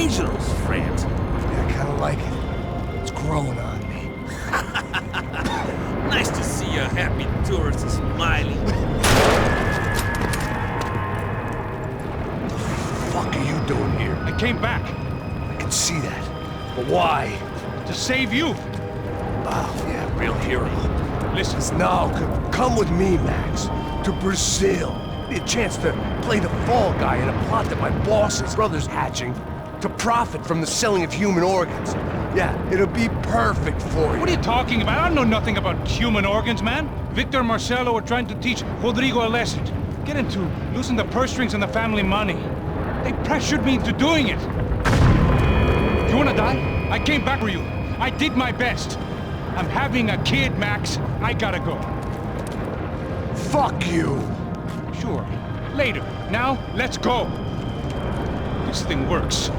dangerous, friend. Yeah, I kinda like it. It's growing on me. Nice to see a happy tourist smiling. What the fuck are you doing here? I came back I can see that. But why? to save you. Oh, yeah, real hero. Listen, No, come with me, Max. To Brazil. Be a chance to play the fall guy in a plot that my boss's brother's hatching to profit from the selling of human organs. Yeah, it'll be perfect for you. what are you talking about? I know nothing about human organs, man. Victor and Marcelo are trying to teach Rodrigo a lesson. Get him to loosen the purse strings and the family money. They pressured me into doing it. You wanna die? I came back for you. I did my best. I'm having a kid, Max. I gotta go. Fuck you! Sure. Later. Now, let's go. This thing works.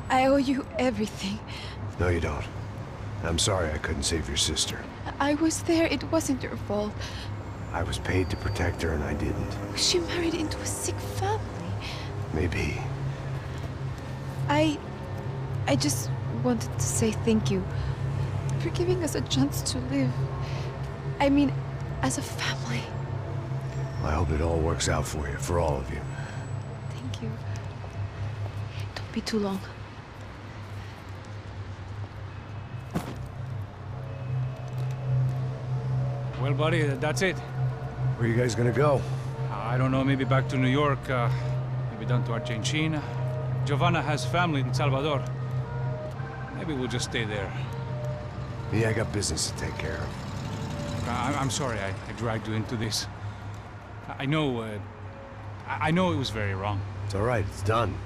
I owe you everything. No, you don't. I'm sorry I couldn't save your sister. I was there. It wasn't your fault. I was paid to protect her and I didn't. She married into a sick family. Maybe. I just wanted to say thank you for giving us a chance to live. I mean, as a family. I hope it all works out for you, for all of you. Thank you. Don't be too long. Well, buddy, that's it. Where are you guys gonna go? I don't know, maybe back to New York, maybe down to Argentina. Giovanna has family in Salvador. Maybe we'll just stay there. Yeah, I got business to take care of. I'm sorry I dragged you into this. I know it was very wrong. It's all right, it's done.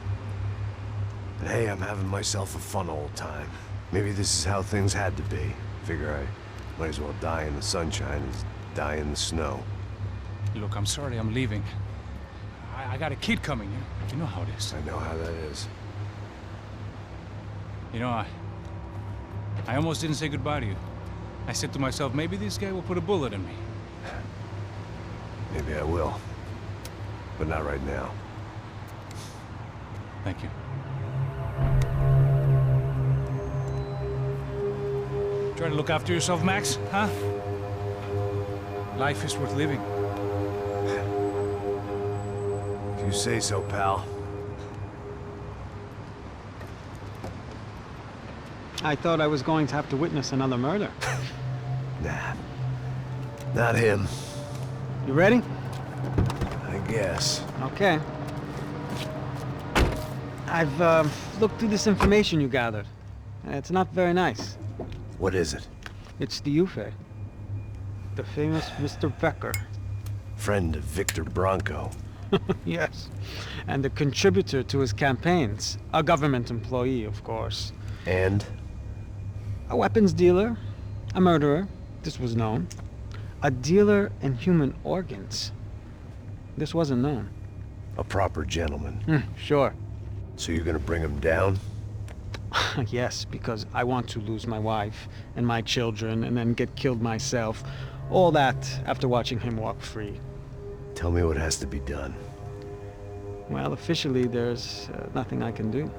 But hey, I'm having myself a fun old time. Maybe this is how things had to be. Figure I might as well die in the sunshine as die in the snow. Look, I'm sorry I'm leaving. I got a kid coming, you know how it is. I know how that is. You know, I almost didn't say goodbye to you. I said to myself, maybe this guy will put a bullet in me. Maybe I will. But not right now. Thank you. Try to look after yourself, Max, huh? Life is worth living. If you say so, pal. I thought I was going to have to witness another murder. Nah. Not him. You ready? I guess. Okay. I've looked through this information you gathered. It's not very nice. What is it? It's the Ufe. The famous Mr. Becker. Friend of Victor Bronco. Yes. And a contributor to his campaigns. A government employee, of course. And? A weapons dealer. A murderer. This was known. A dealer in human organs. This wasn't known. A proper gentleman. Sure. So you're gonna bring him down? Yes, because I want to lose my wife and my children and then get killed myself. All that after watching him walk free. Tell me what has to be done. Well, officially, there's nothing I can do.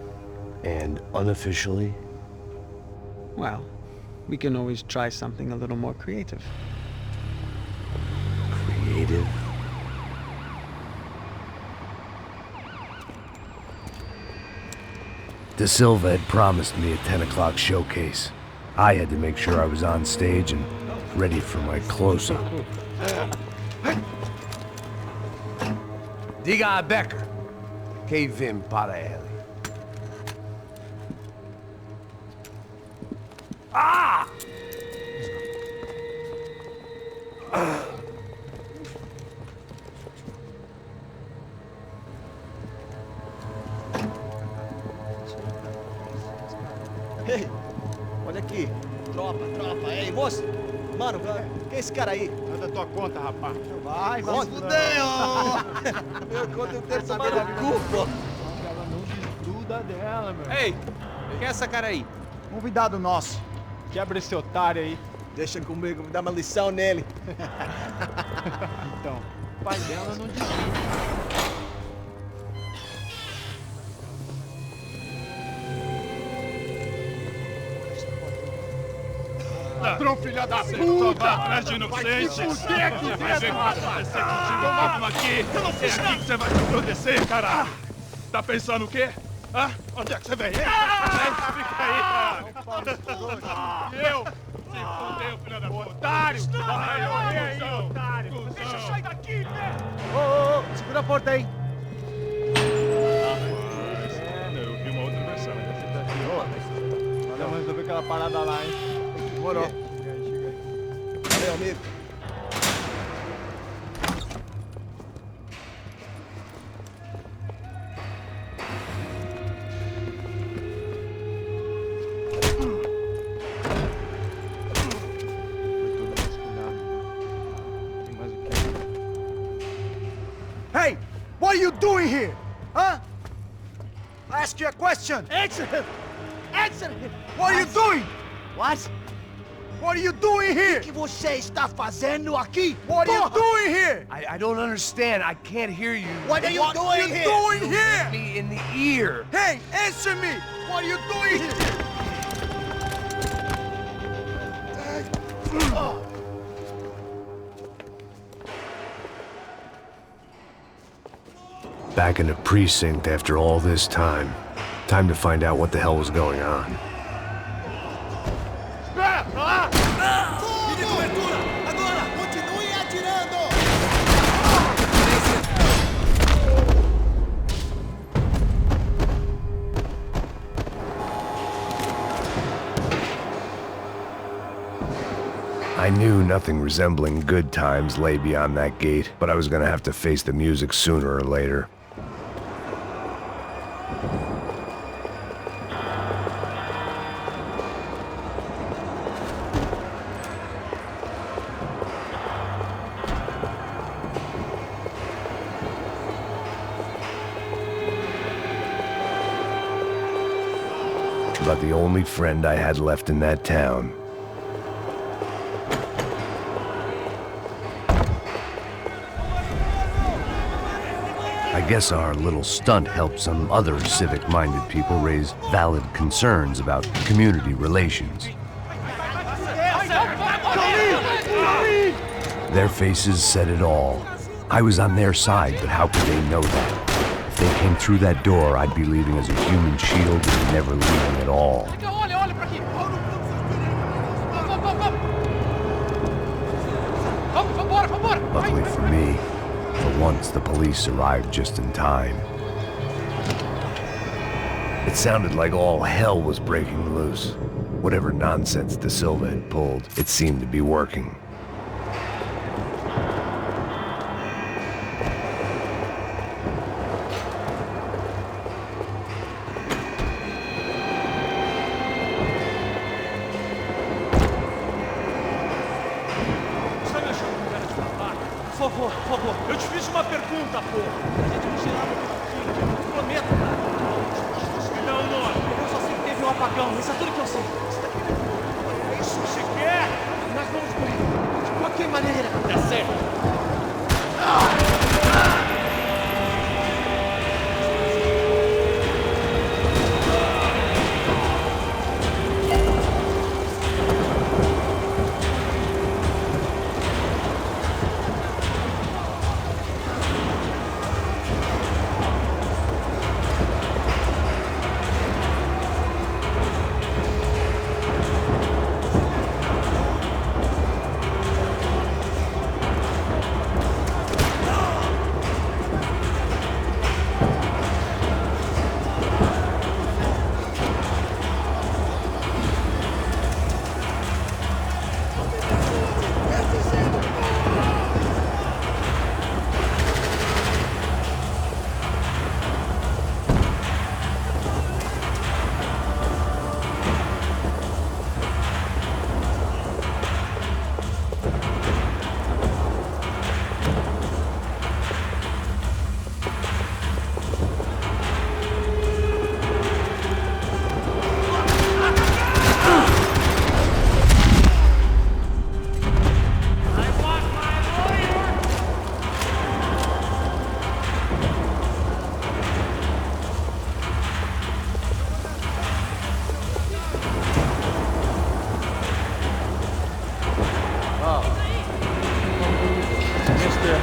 And unofficially? Well, we can always try something a little more creative. Creative? De Silva had promised me a 10 o'clock showcase. I had to make sure I was on stage and ready for my close-up. Diga a Becker. Que vim para ele. Ah! Ei, olha aqui. Tropa. Ei, moço. Mano, quem é esse cara aí? Manda tua conta, rapaz. Vai se fuder, ó. Meu conta eu quero saber da culpa. Ela não desgruda dela, meu. Ei, quem é essa cara aí? Convidado nosso. Quebra esse otário aí. Deixa comigo, me dá uma lição nele. Então, o pai dela não desgruda. Ladrão, filha da puta! Só vai atrás de inocente! Vai se fuder aqui dentro, rapaz! Então vamos aqui! Eu não fiz nada! Aqui que você vai se proteger, cara! Tá pensando o quê? Ah, onde é que você vem, hein? Fica aí! Eu? Se fudeu, filho da puta! Otário! Otário! Deixa eu sair daqui, né? Ô, segura a porta aí. Eu vi uma outra versão. Vamos resolver aquela parada lá, hein? Demorou. Valeu, amigo. Hey, what are you doing here? Huh? I ask you a question. Answer him! Answer him! What are you doing? What? What are you doing here? O que você está fazendo aqui? What are you doing here? I don't understand. I can't hear you. What are you What are doing you here? doing Hit here? me in the ear. Hey, answer me. What are you doing here? Back in the precinct after all this time. Time to find out what the hell was going on. Pide cobertura! Agora! Continue atirando! I knew nothing resembling good times lay beyond that gate, but I was gonna have to face the music sooner or later. About the only friend I had left in that town. I guess our little stunt helped some other civic-minded people raise valid concerns about community relations. Their faces said it all. I was on their side, but how could they know that? If they came through that door, I'd be leaving as a human shield and never leaving at all. Luckily for me, for once the police arrived just in time. It sounded like all hell was breaking loose. Whatever nonsense De Silva had pulled, it seemed to be working. Por favor, eu te fiz uma pergunta, porra. A gente não tinha nada de prometo, cara. Não, não. Eu só sei que teve um apagão, isso é tudo que eu sei. É isso que você quer? Nós vamos morrer. De qualquer maneira. Tá certo.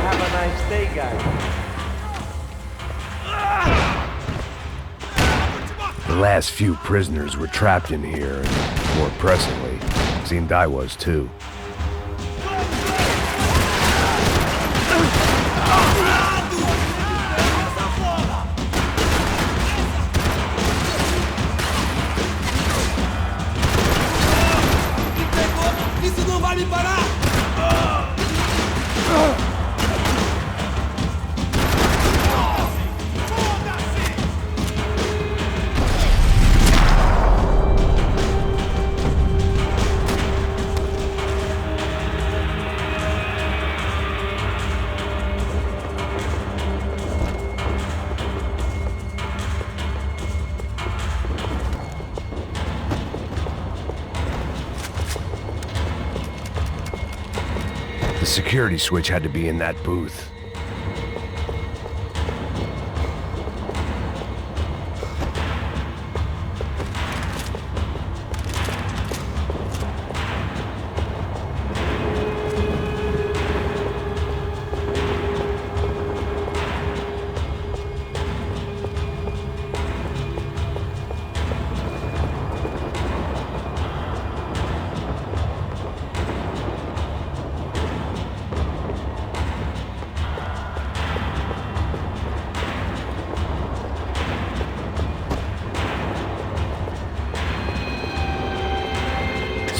Have a nice day, guys. last few prisoners were trapped in here, and more pressingly, seemed I was too. The security switch had to be in that booth.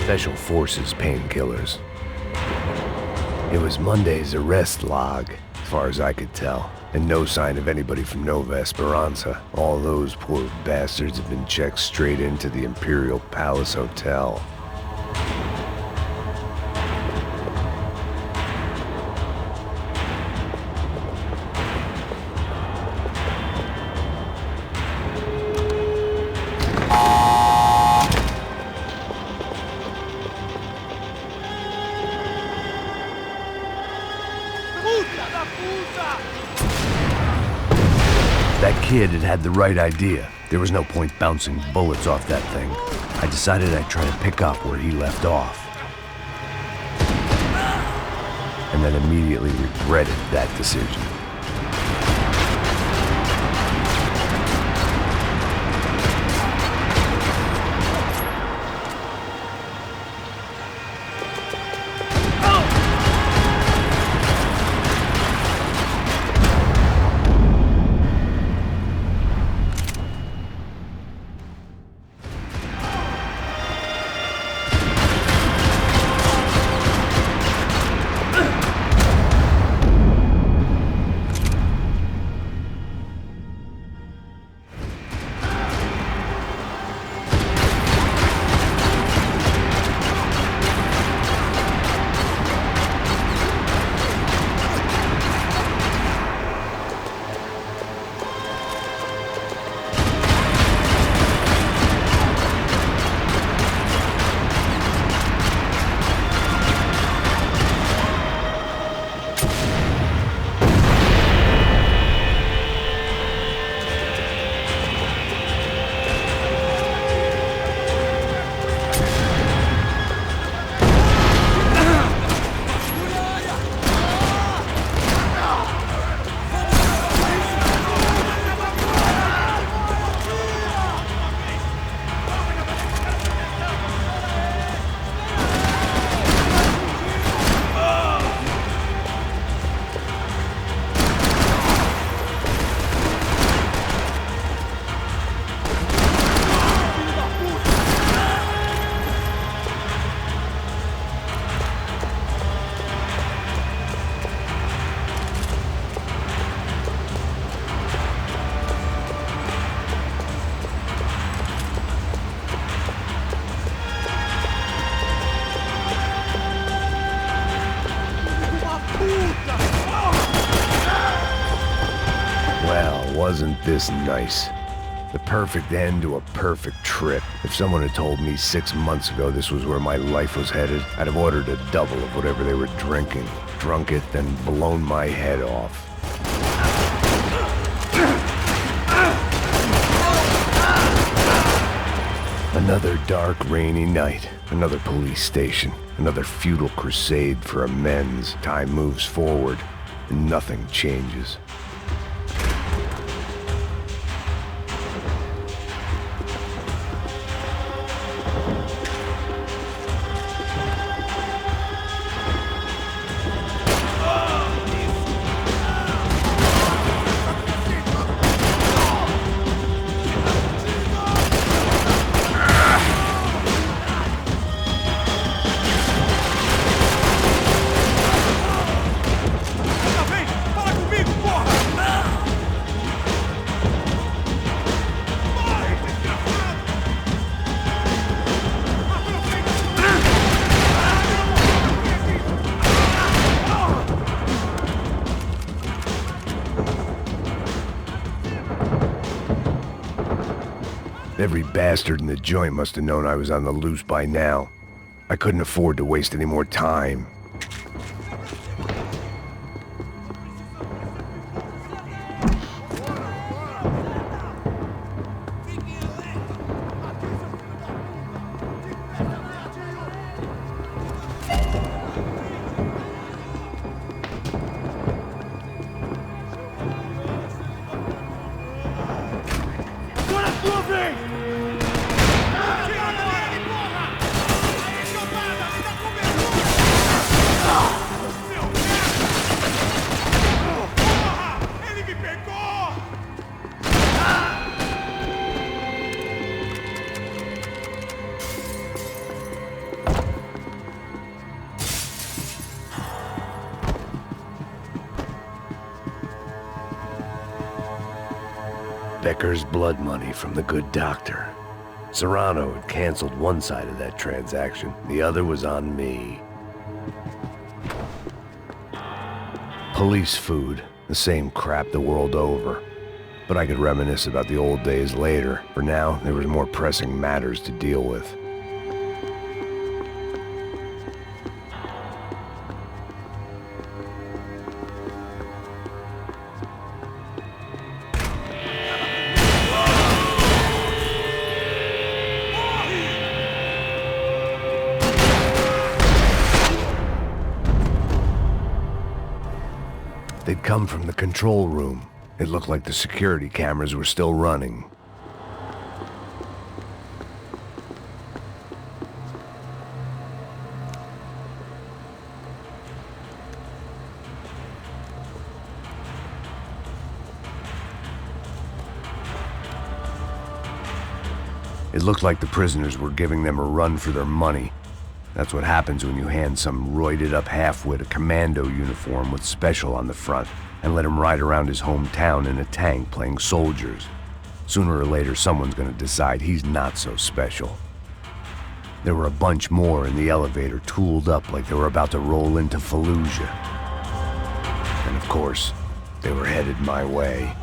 Special Forces painkillers. It was Monday's arrest log, as far as I could tell, and no sign of anybody from Nova Esperanza. All those poor bastards have been checked straight into the Imperial Palace Hotel. That kid had had the right idea. There was no point bouncing bullets off that thing. I decided I'd try to pick up where he left off. And then immediately regretted that decision. Wasn't this nice? The perfect end to a perfect trip. If someone had told me 6 months ago this was where my life was headed, I'd have ordered a double of whatever they were drinking, drunk it, then blown my head off. Another dark, rainy night. Another police station. Another futile crusade for amends. Time moves forward, and nothing changes. Every bastard in the joint must have known I was on the loose by now. I couldn't afford to waste any more time. Becker's blood money from the good doctor. Serrano had canceled one side of that transaction. The other was on me. Police food, the same crap the world over. But I could reminisce about the old days later. For now, there was more pressing matters to deal with. They'd come from the control room. It looked like the security cameras were still running. It looked like the prisoners were giving them a run for their money. That's what happens when you hand some roided-up halfwit a commando uniform with special on the front and let him ride around his hometown in a tank playing soldiers. Sooner or later, someone's gonna decide he's not so special. There were a bunch more in the elevator, tooled up like they were about to roll into Fallujah. And of course, they were headed my way.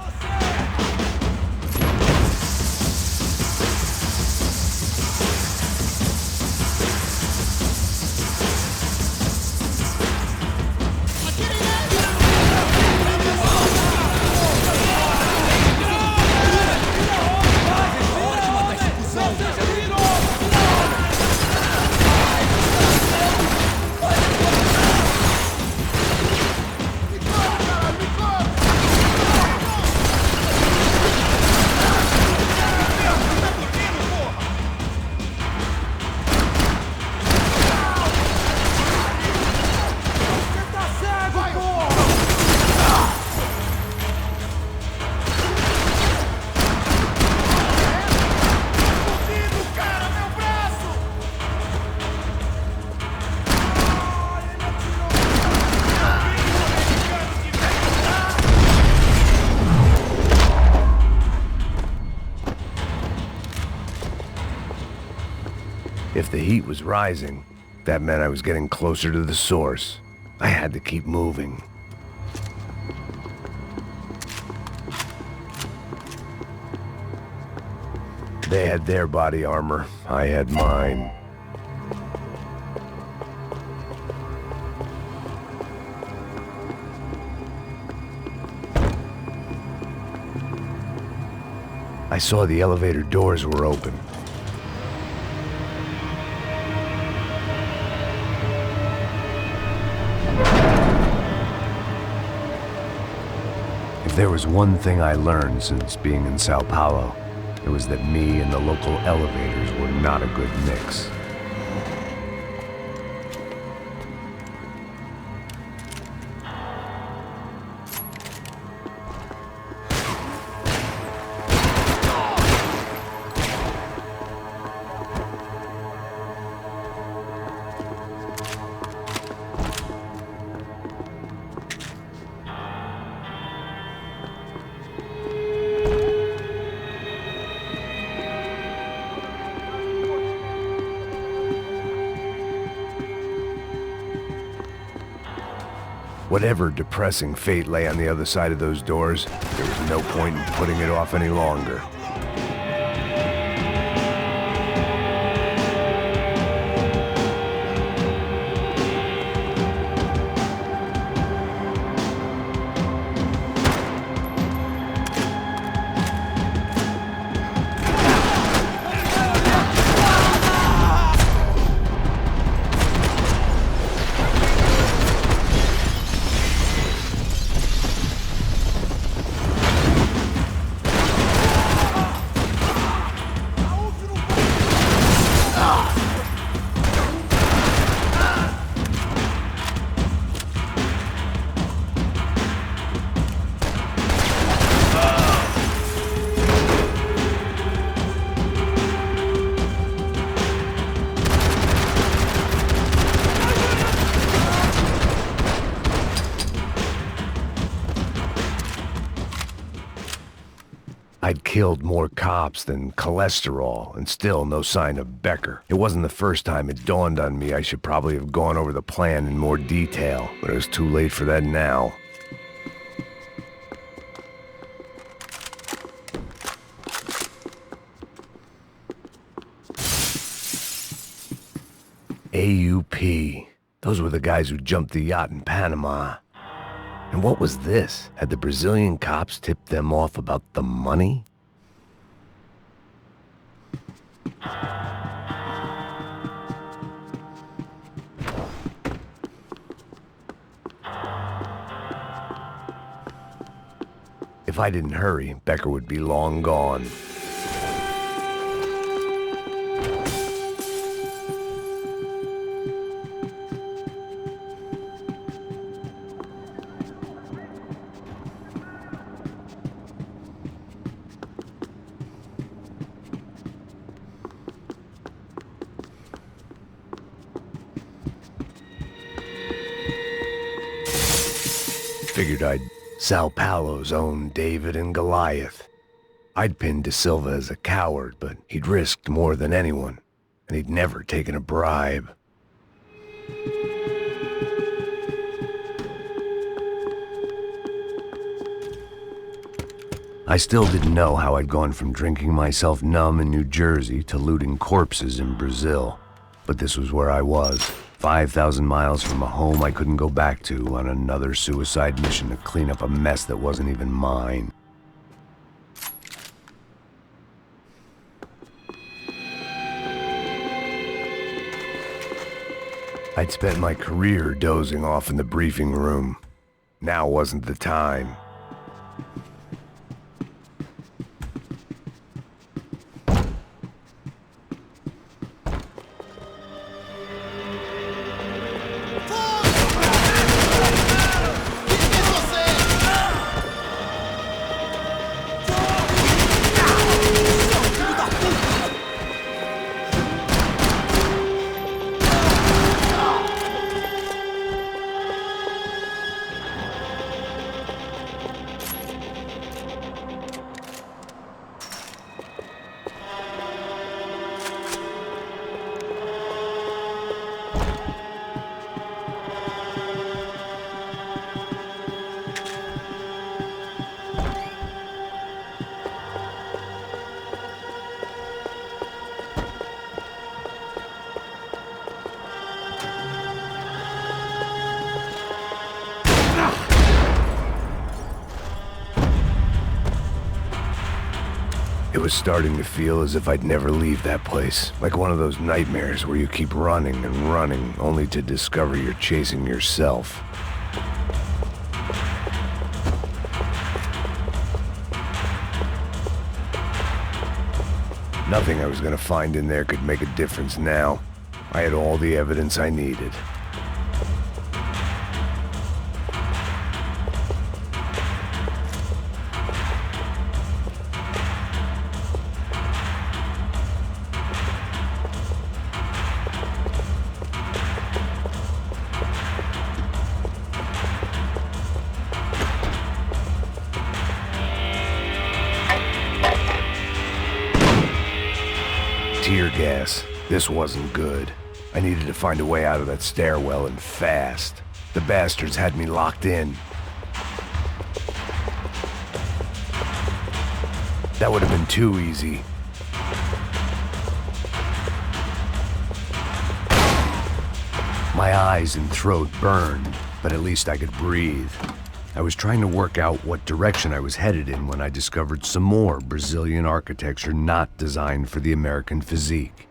If the heat was rising, that meant I was getting closer to the source. I had to keep moving. They had their body armor, I had mine. I saw the elevator doors were open. If there was one thing I learned since being in Sao Paulo, it was that me and the local elevators were not a good mix. Whatever depressing fate lay on the other side of those doors, there was no point in putting it off any longer. I'd killed more cops than cholesterol, and still no sign of Becker. It wasn't the first time it dawned on me I should probably have gone over the plan in more detail, but it was too late for that now. AUP. Those were the guys who jumped the yacht in Panama. And what was this? Had the Brazilian cops tipped them off about the money? If I didn't hurry, Becker would be long gone. Figured I'd Sao Paulo's own David and Goliath. I'd pinned De Silva as a coward, but he'd risked more than anyone, and he'd never taken a bribe. I still didn't know how I'd gone from drinking myself numb in New Jersey to looting corpses in Brazil, but this was where I was. 5,000 miles from a home I couldn't go back to on another suicide mission to clean up a mess that wasn't even mine. I'd spent my career dozing off in the briefing room. Now wasn't the time. It was starting to feel as if I'd never leave that place, like one of those nightmares where you keep running and running, only to discover you're chasing yourself. Nothing I was gonna find in there could make a difference now. I had all the evidence I needed. Tear gas. This wasn't good. I needed to find a way out of that stairwell and fast. The bastards had me locked in. That would have been too easy. My eyes and throat burned, but at least I could breathe. I was trying to work out what direction I was headed in when I discovered some more Brazilian architecture not designed for the American physique.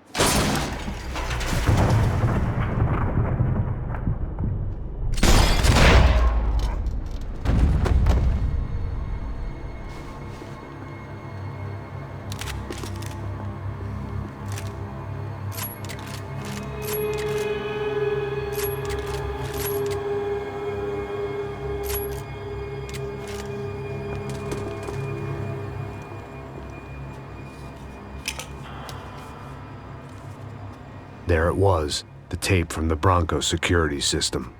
There it was, the tape from the Bronco security system.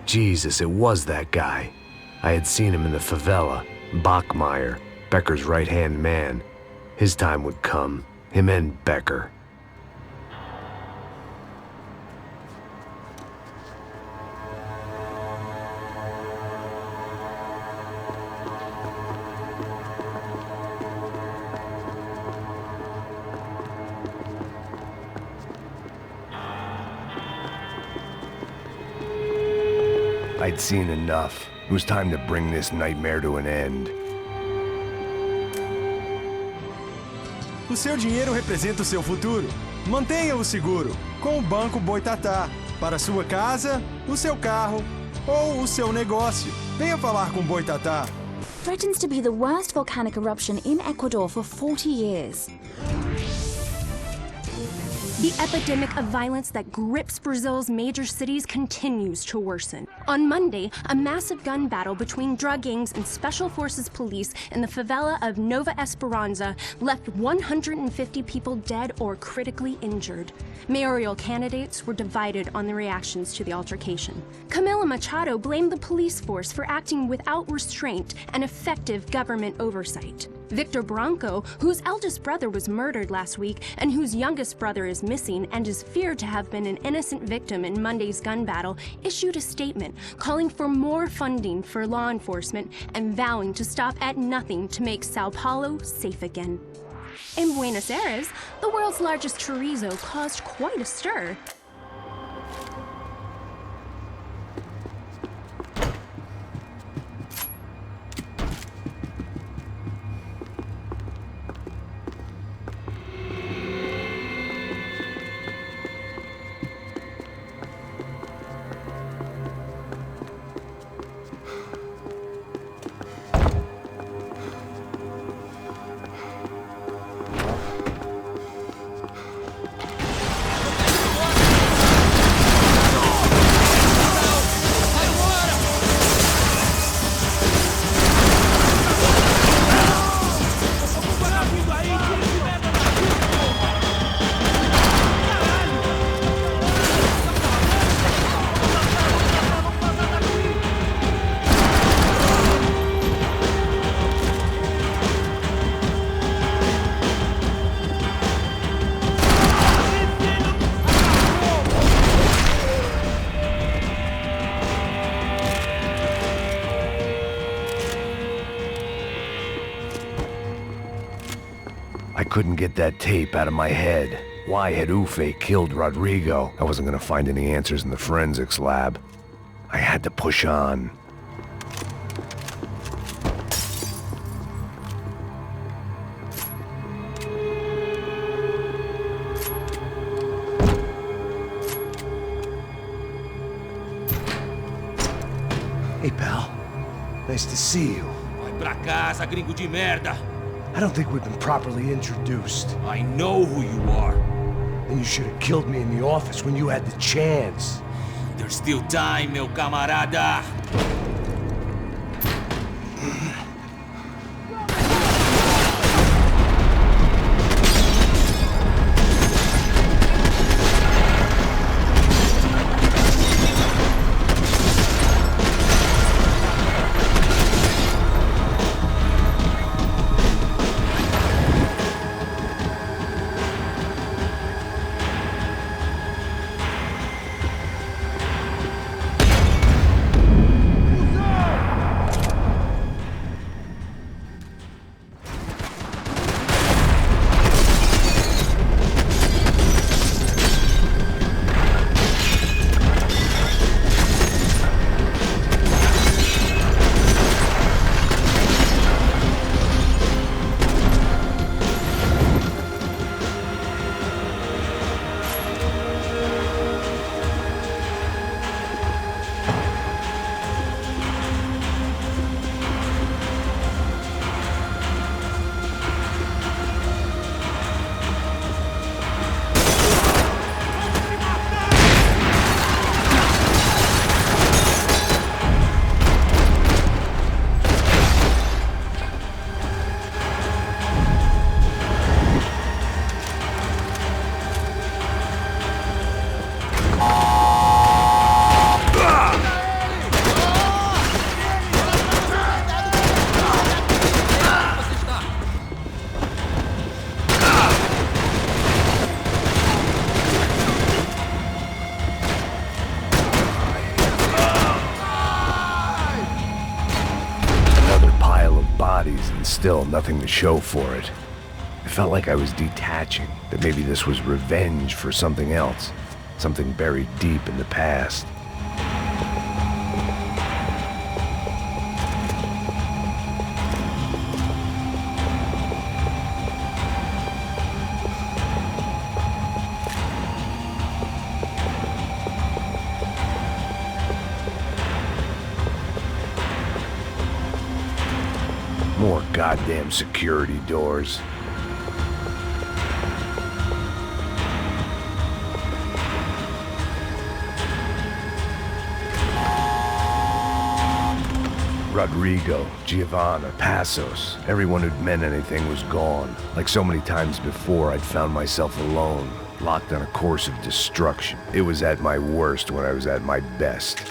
Jesus, it was that guy. I had seen him in the favela. Bachmeyer, Becker's right-hand man. His time would come. Him and Becker. I'd seen enough. It was time to bring this nightmare to an end. O seu dinheiro representa o seu futuro. Mantenha-o seguro com o Banco Boitatá. Para a sua casa, o seu carro ou o seu negócio. Venha falar com Boitatá. Threatens to be the worst volcanic eruption in Ecuador for 40 years. The epidemic of violence that grips Brazil's major cities continues to worsen. On Monday, a massive gun battle between drug gangs and special forces police in the favela of Nova Esperanza left 150 people dead or critically injured. Mayoral candidates were divided on the reactions to the altercation. Camila Machado blamed the police force for acting without restraint and effective government oversight. Victor Branco, whose eldest brother was murdered last week and whose youngest brother is missing and is feared to have been an innocent victim in Monday's gun battle, issued a statement calling for more funding for law enforcement and vowing to stop at nothing to make Sao Paulo safe again. In Buenos Aires, the world's largest chorizo caused quite a stir. I couldn't get that tape out of my head. Why had Ufe killed Rodrigo? I wasn't gonna find any answers in the forensics lab. I had to push on. Hey, pal. Nice to see you. Vai pra casa, gringo de merda! I don't think we've been properly introduced. I know who you are. Then you should have killed me in the office when you had the chance. There's still time, meu camarada! still nothing to show for it. I felt like I was detaching, that maybe this was revenge for something else, something buried deep in the past. More goddamn security doors. Rodrigo, Giovanna, Passos, everyone who'd meant anything was gone. Like so many times before, I'd found myself alone, locked on a course of destruction. It was at my worst when I was at my best.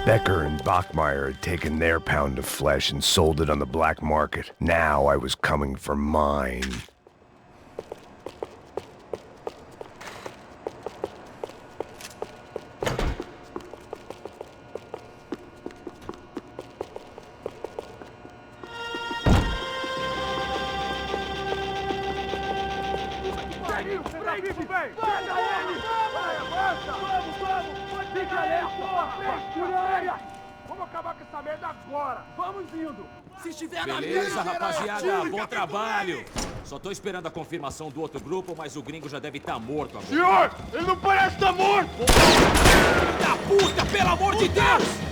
Becker and Bachmeyer had taken their pound of flesh and sold it on the black market. Now I was coming for mine. Vamos acabar com essa merda agora! Vamos indo! Se estiver na Beleza, rapaziada, bom trabalho! Só tô esperando a confirmação do outro grupo, mas o gringo já deve estar morto agora. Senhor, ele não parece estar morto! Filho da puta, pelo amor de Deus!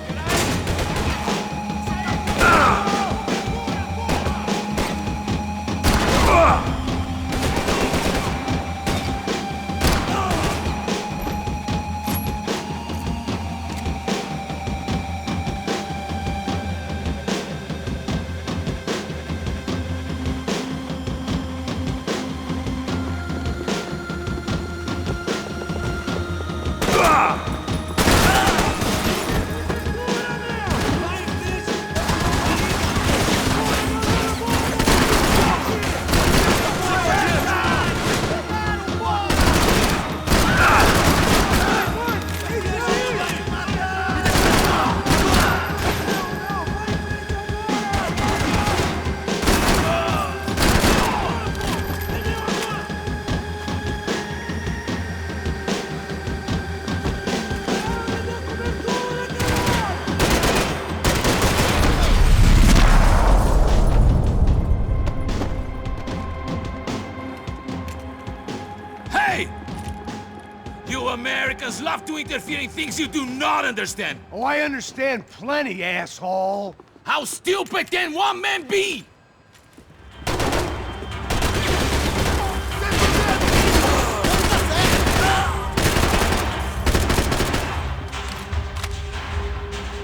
Americans love to interfere in things you do not understand. Oh, I understand plenty, asshole. How stupid can one man be?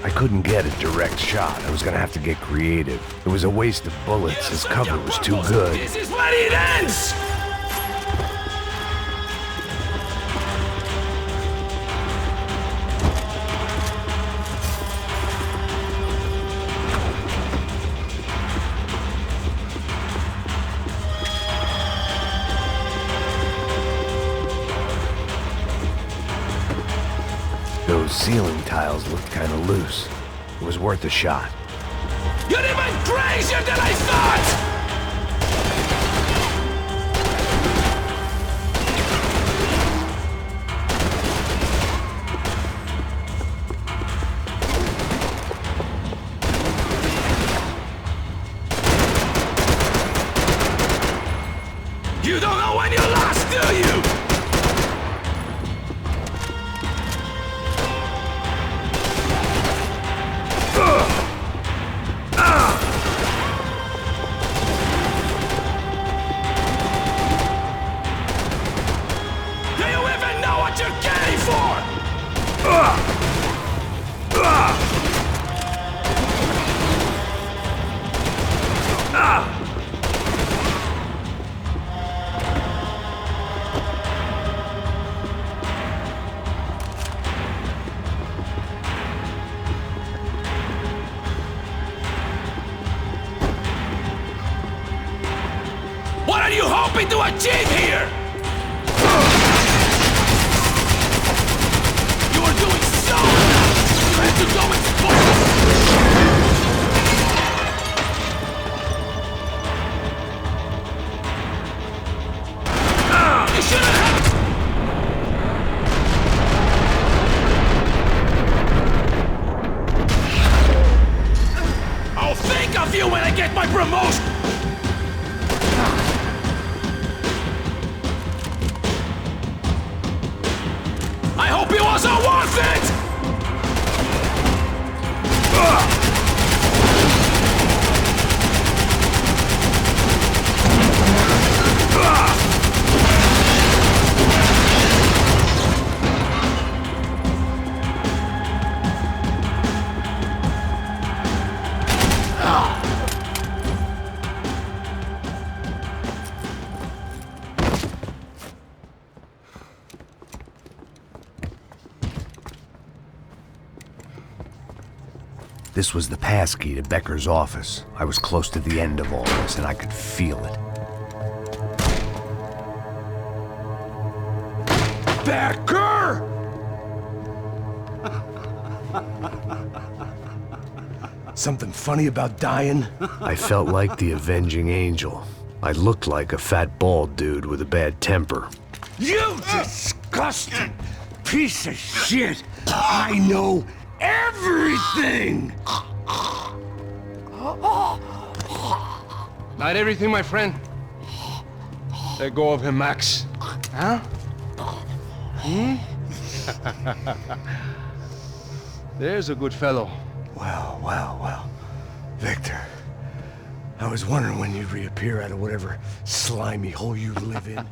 I couldn't get a direct shot. I was gonna have to get creative. It was a waste of bullets. His cover was too good. This is where it ends! Those ceiling tiles looked kind of loose. It was worth a shot. You're even crazier than I thought! You don't know when you lost, do you? What are you hoping to achieve here? You are doing so well! You have to go and you shouldn't have... I'll think of you when I get my promotion! I hope it wasn't worth it! This was the passkey to Becker's office. I was close to the end of all this, and I could feel it. Becker! Something funny about dying? I felt like the avenging angel. I looked like a fat bald dude with a bad temper. You disgusting piece of shit! I know everything! Not everything, my friend. Let go of him, Max. Huh? Hmm? There's a good fellow. Well. Victor, I was wondering when you'd reappear out of whatever slimy hole you live in.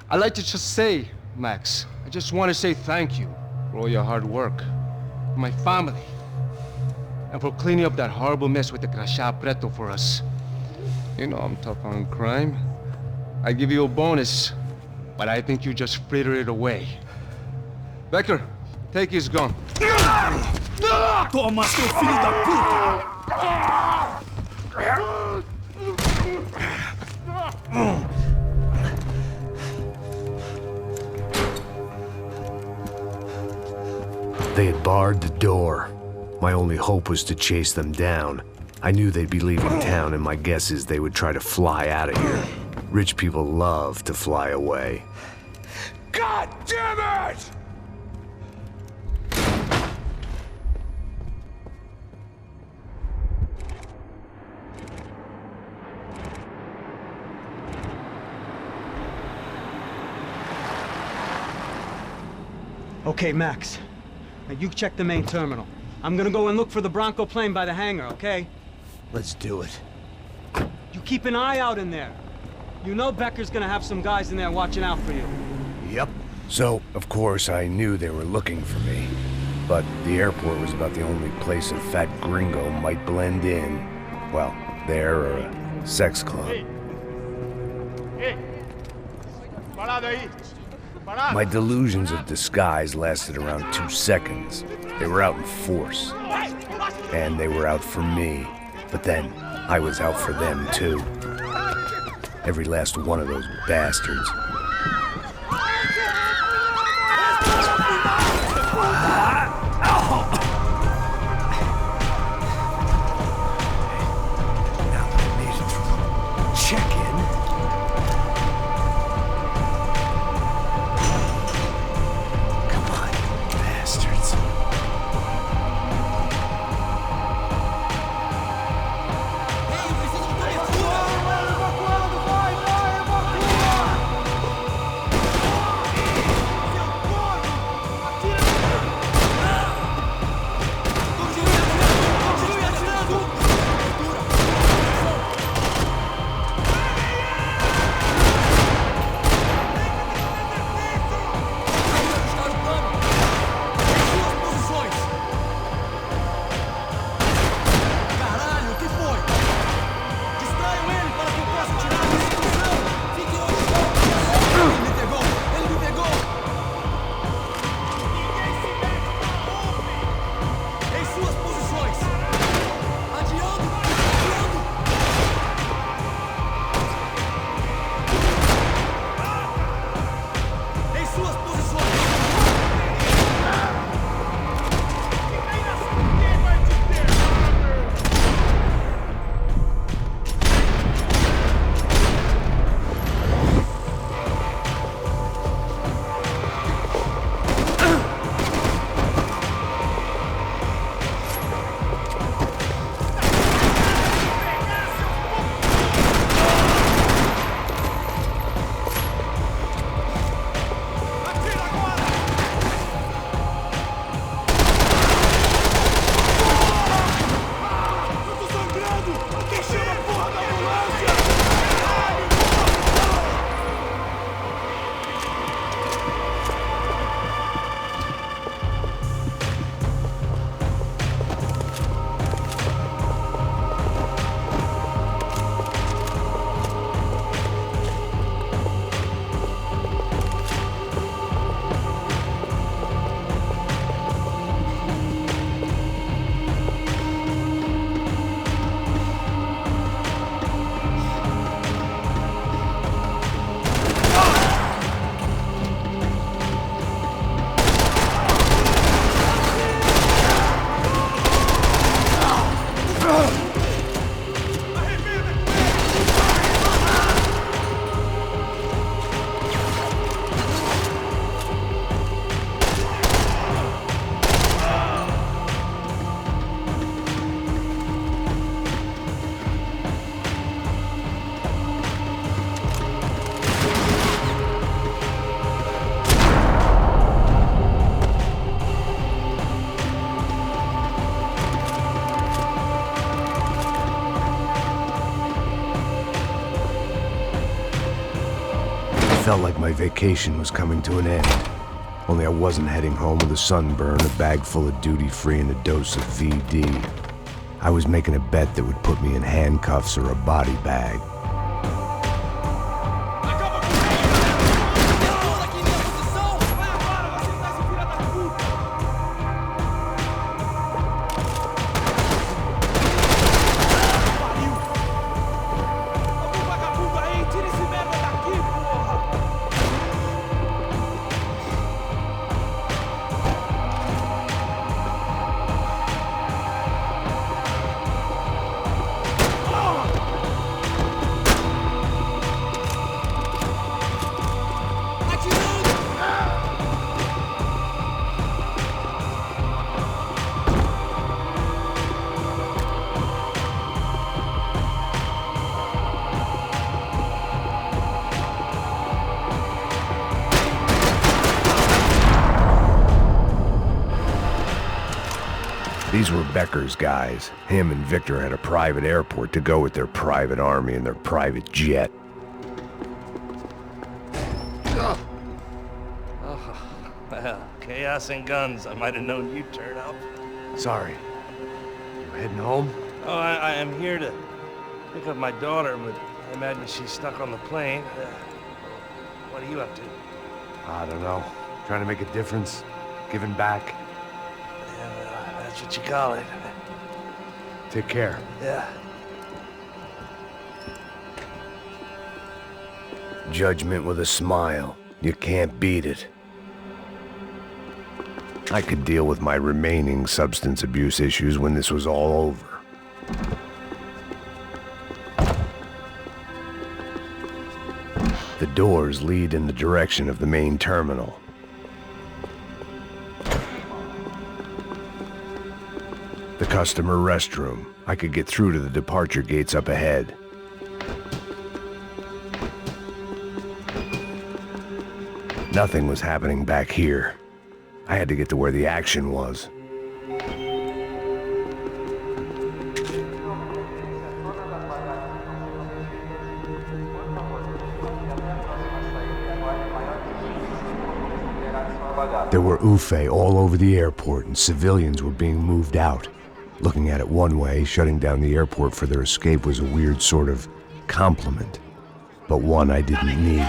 I'd like to just say, Max, I just want to say thank you for all your hard work, for my family, and for cleaning up that horrible mess with the crachá preto for us. You know I'm tough on crime. I give you a bonus, but I think you just frittered it away. Becker, take his gun. Toma, seu filho da puta! They had barred the door. My only hope was to chase them down. I knew they'd be leaving town, and my guess is they would try to fly out of here. Rich people love to fly away. God damn it! Okay, Max. Now you check the main terminal. I'm gonna go and look for the Bronco plane by the hangar, okay? Let's do it. You keep an eye out in there. You know Becker's gonna have some guys in there watching out for you. Yep. So, of course, I knew they were looking for me. But the airport was about the only place a fat gringo might blend in. Well, there or a sex club. My delusions of disguise lasted around 2 seconds. They were out in force. And they were out for me. But then, I was out for them too. Every last one of those bastards. Now that I made it through check-in. Come on, bastards. felt like my vacation was coming to an end. Only I wasn't heading home with a sunburn, a bag full of duty-free, and a dose of VD. I was making a bet that would put me in handcuffs or a body bag. These were Becker's guys. Him and Victor had a private airport to go with their private army and their private jet. Oh, well, chaos and guns. I might have known you'd turn up. Sorry. You heading home? Oh, I am here to pick up my daughter, but I imagine she's stuck on the plane. What are you up to? I don't know. Trying to make a difference. Giving back. That's what you call it. Take care. Yeah. Judgment with a smile. You can't beat it. I could deal with my remaining substance abuse issues when this was all over. The doors lead in the direction of the main terminal. The customer restroom. I could get through to the departure gates up ahead. Nothing was happening back here. I had to get to where the action was. There were UFE all over the airport, and civilians were being moved out. Looking at it one way, shutting down the airport for their escape was a weird sort of compliment, but one I didn't need.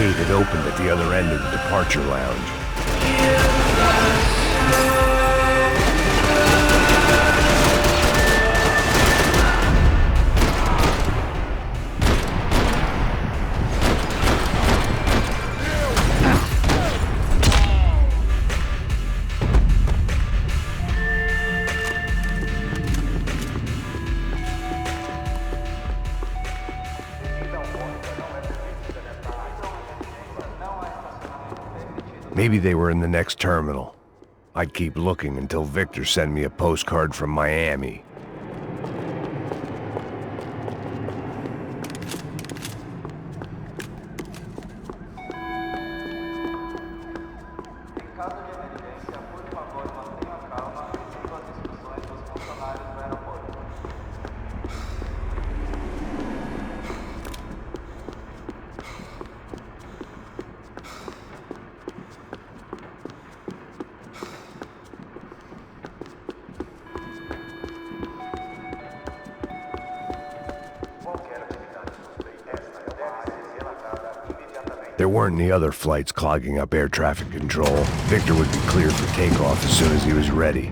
gate had opened at the other end of the departure lounge. Maybe they were in the next terminal. I'd keep looking until Victor sent me a postcard from Miami. There weren't any other flights clogging up air traffic control. Victor would be cleared for takeoff as soon as he was ready.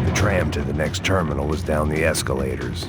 The tram to the next terminal was down the escalators.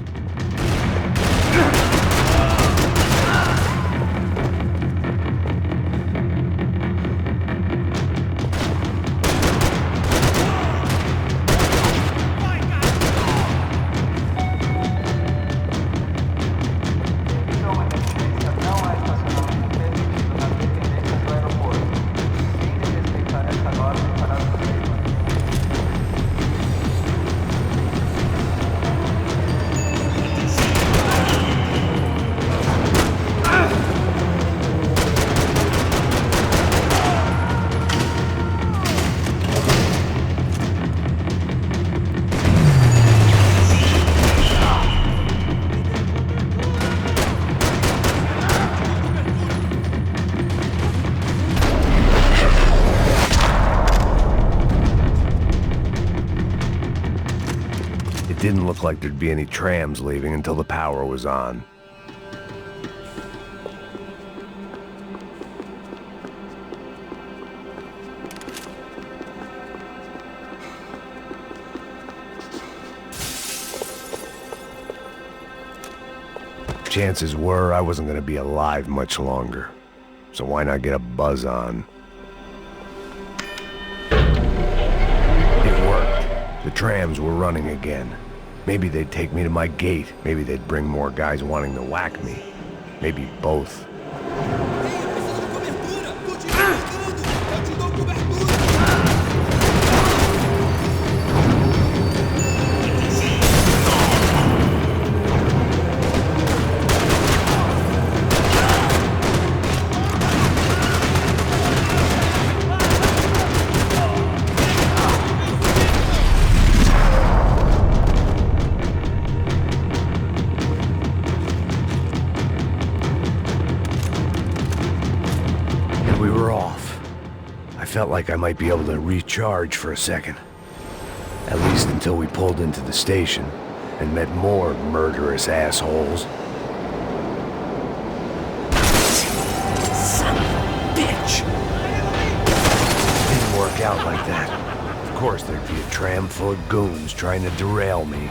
It didn't look like there'd be any trams leaving until the power was on. Chances were I wasn't going to be alive much longer, so why not get a buzz on? It worked. The trams were running again. Maybe they'd take me to my gate. Maybe they'd bring more guys wanting to whack me. Maybe both. I felt like I might be able to recharge for a second. At least until we pulled into the station and met more murderous assholes. Son of a bitch! Didn't work out like that. Of course there'd be a tram full of goons trying to derail me.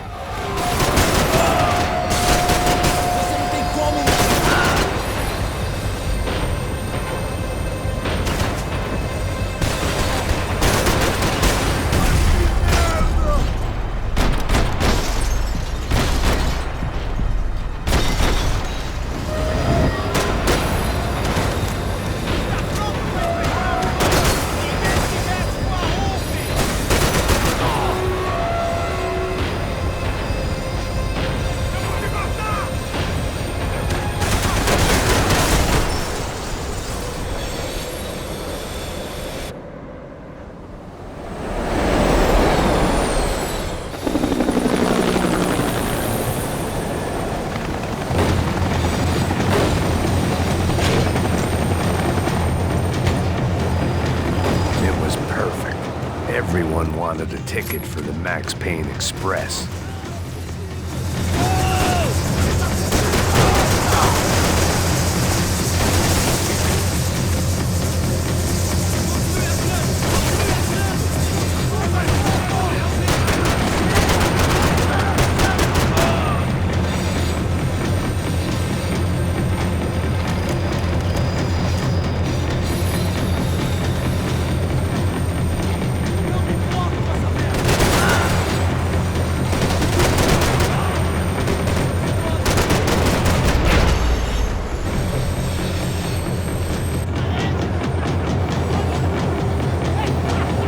Everyone wanted a ticket for the Max Payne Express.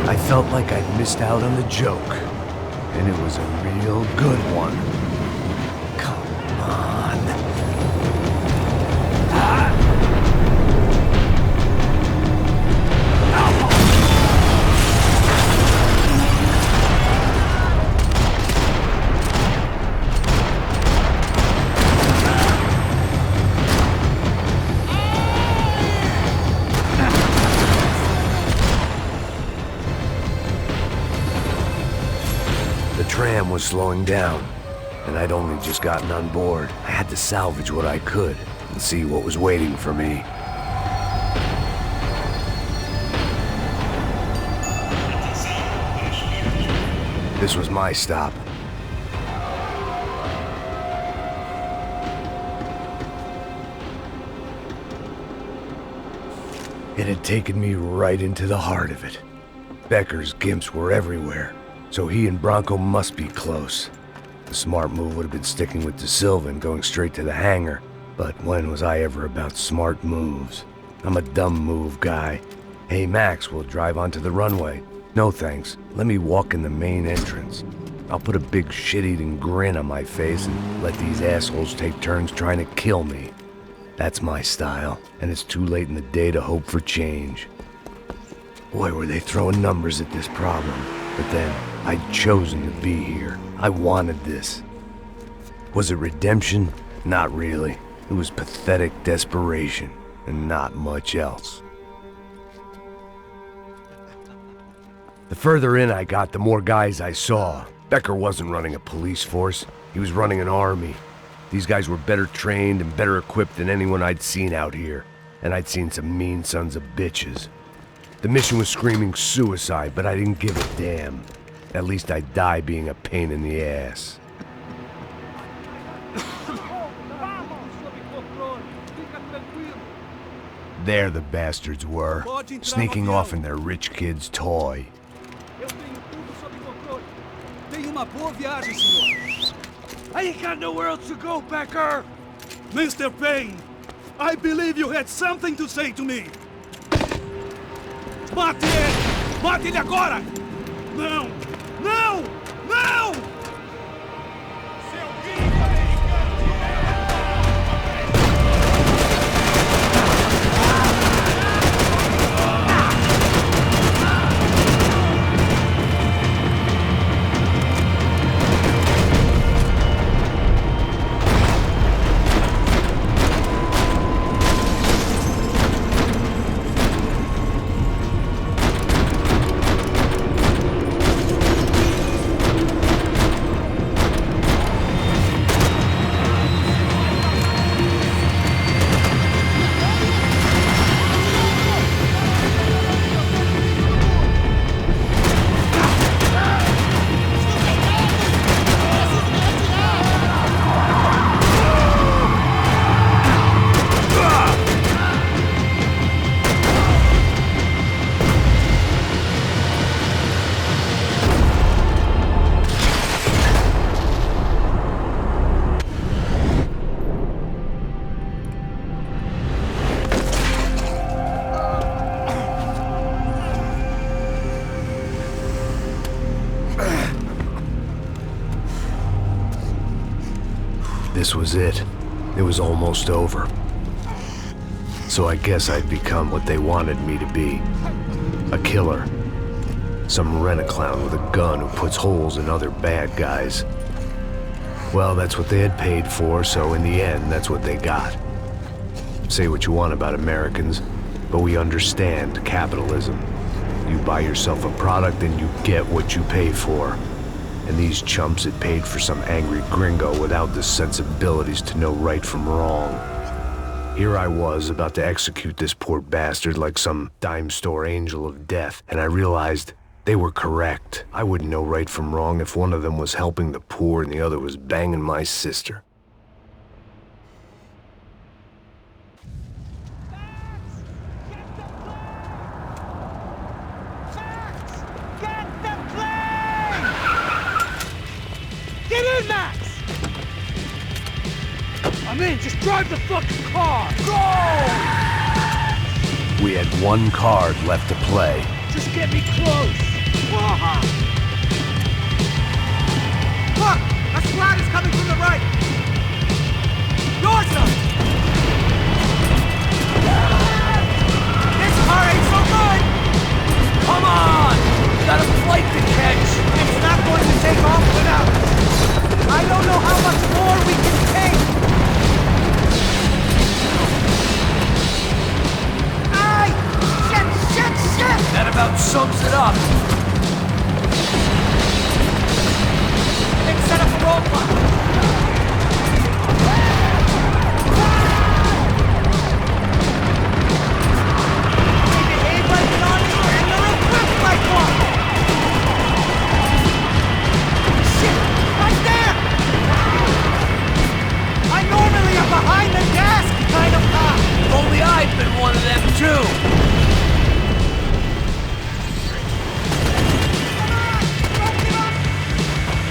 I felt like I'd missed out on the joke, and it was a real good one. Come on. The tram was slowing down, and I'd only just gotten on board. I had to salvage what I could and see what was waiting for me. This was my stop. It had taken me right into the heart of it. Becker's gimps were everywhere, so he and Bronco must be close. The smart move would have been sticking with De Silva and going straight to the hangar, but when was I ever about smart moves? I'm a dumb move guy. Hey Max, we'll drive onto the runway. No thanks, let me walk in the main entrance. I'll put a big shit-eating grin on my face and let these assholes take turns trying to kill me. That's my style, and it's too late in the day to hope for change. Boy, were they throwing numbers at this problem. But then, I'd chosen to be here. I wanted this. Was it redemption? Not really. It was pathetic desperation, and not much else. The further in I got, the more guys I saw. Becker wasn't running a police force. He was running an army. These guys were better trained and better equipped than anyone I'd seen out here. And I'd seen some mean sons of bitches. The mission was screaming suicide, but I didn't give a damn. At least I'd die being a pain in the ass. There the bastards were, sneaking off in their rich kid's toy. I ain't got nowhere else to go, Becker! Mr. Payne, I believe you had something to say to me. Mate ele! Mate ele agora! Não! Não! Não! This was it. It was almost over. So I guess I'd become what they wanted me to be. A killer. Some rent-a-clown with a gun who puts holes in other bad guys. Well, that's what they had paid for, so in the end, that's what they got. Say what you want about Americans, but we understand capitalism. You buy yourself a product and you get what you pay for. And these chumps had paid for some angry gringo without the sensibilities to know right from wrong. Here I was, about to execute this poor bastard like some dime store angel of death, and I realized they were correct. I wouldn't know right from wrong if one of them was helping the poor and the other was banging my sister. Get in, Max! I'm in, just drive the fucking car! Go! We had one card left to play. Just get me close! Look! A squad is coming from the right! Your side! This car ain't so good! Come on! We got a flight to catch! It's not going to take off without us! I don't know how much more we can take! Aye! Shit! That about sums it up! Let's set up a roadblock! They behave like an army and they're equipped like one! Shit! Right there! I normally am behind the desk kind of cop! If only I'd been one of them too!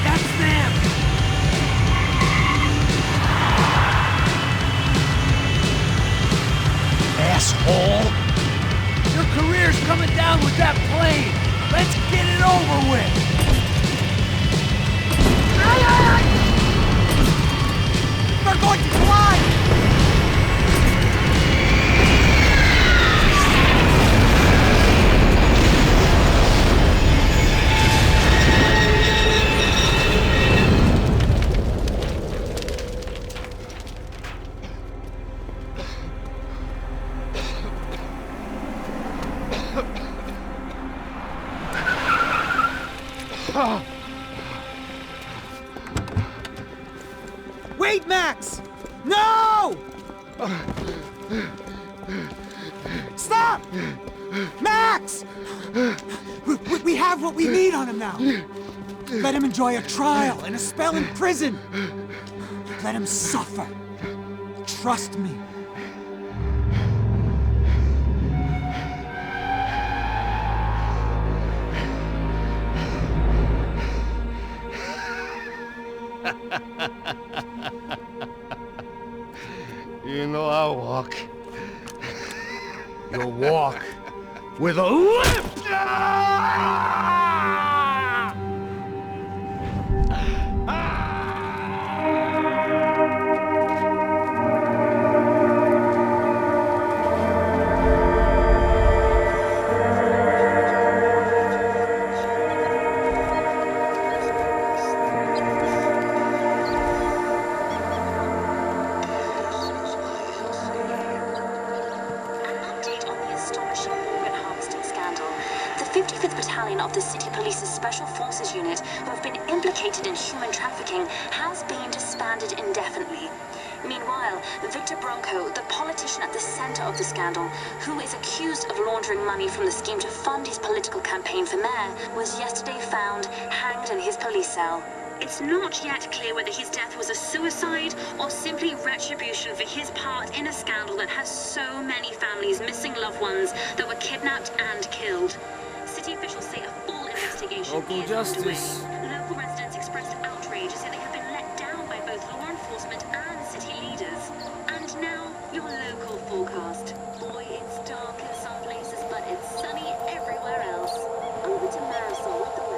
That's them! Asshole! Your career's coming down with that plane! Let's get it over with! They're going to fly! Wait, Max! No! Stop! Max! We have what we need on him now. Let him enjoy a trial and a spell in prison. Let him suffer. Trust me. You know I'll walk. You'll walk with a limp! Of the City Police's Special Forces Unit, who have been implicated in human trafficking, has been disbanded indefinitely. Meanwhile, Victor Bronco, the politician at the center of the scandal, who is accused of laundering money from the scheme to fund his political campaign for mayor, was yesterday found hanged in his police cell. It's not yet clear whether his death was a suicide or simply retribution for his part in a scandal that has so many families missing loved ones that were kidnapped and killed. City officials say a full investigation is underway. Local residents expressed outrage, say they have been let down by both law enforcement and city leaders. And now, your local forecast. Boy, it's dark in some places, but it's sunny everywhere else. Over to Marisol with the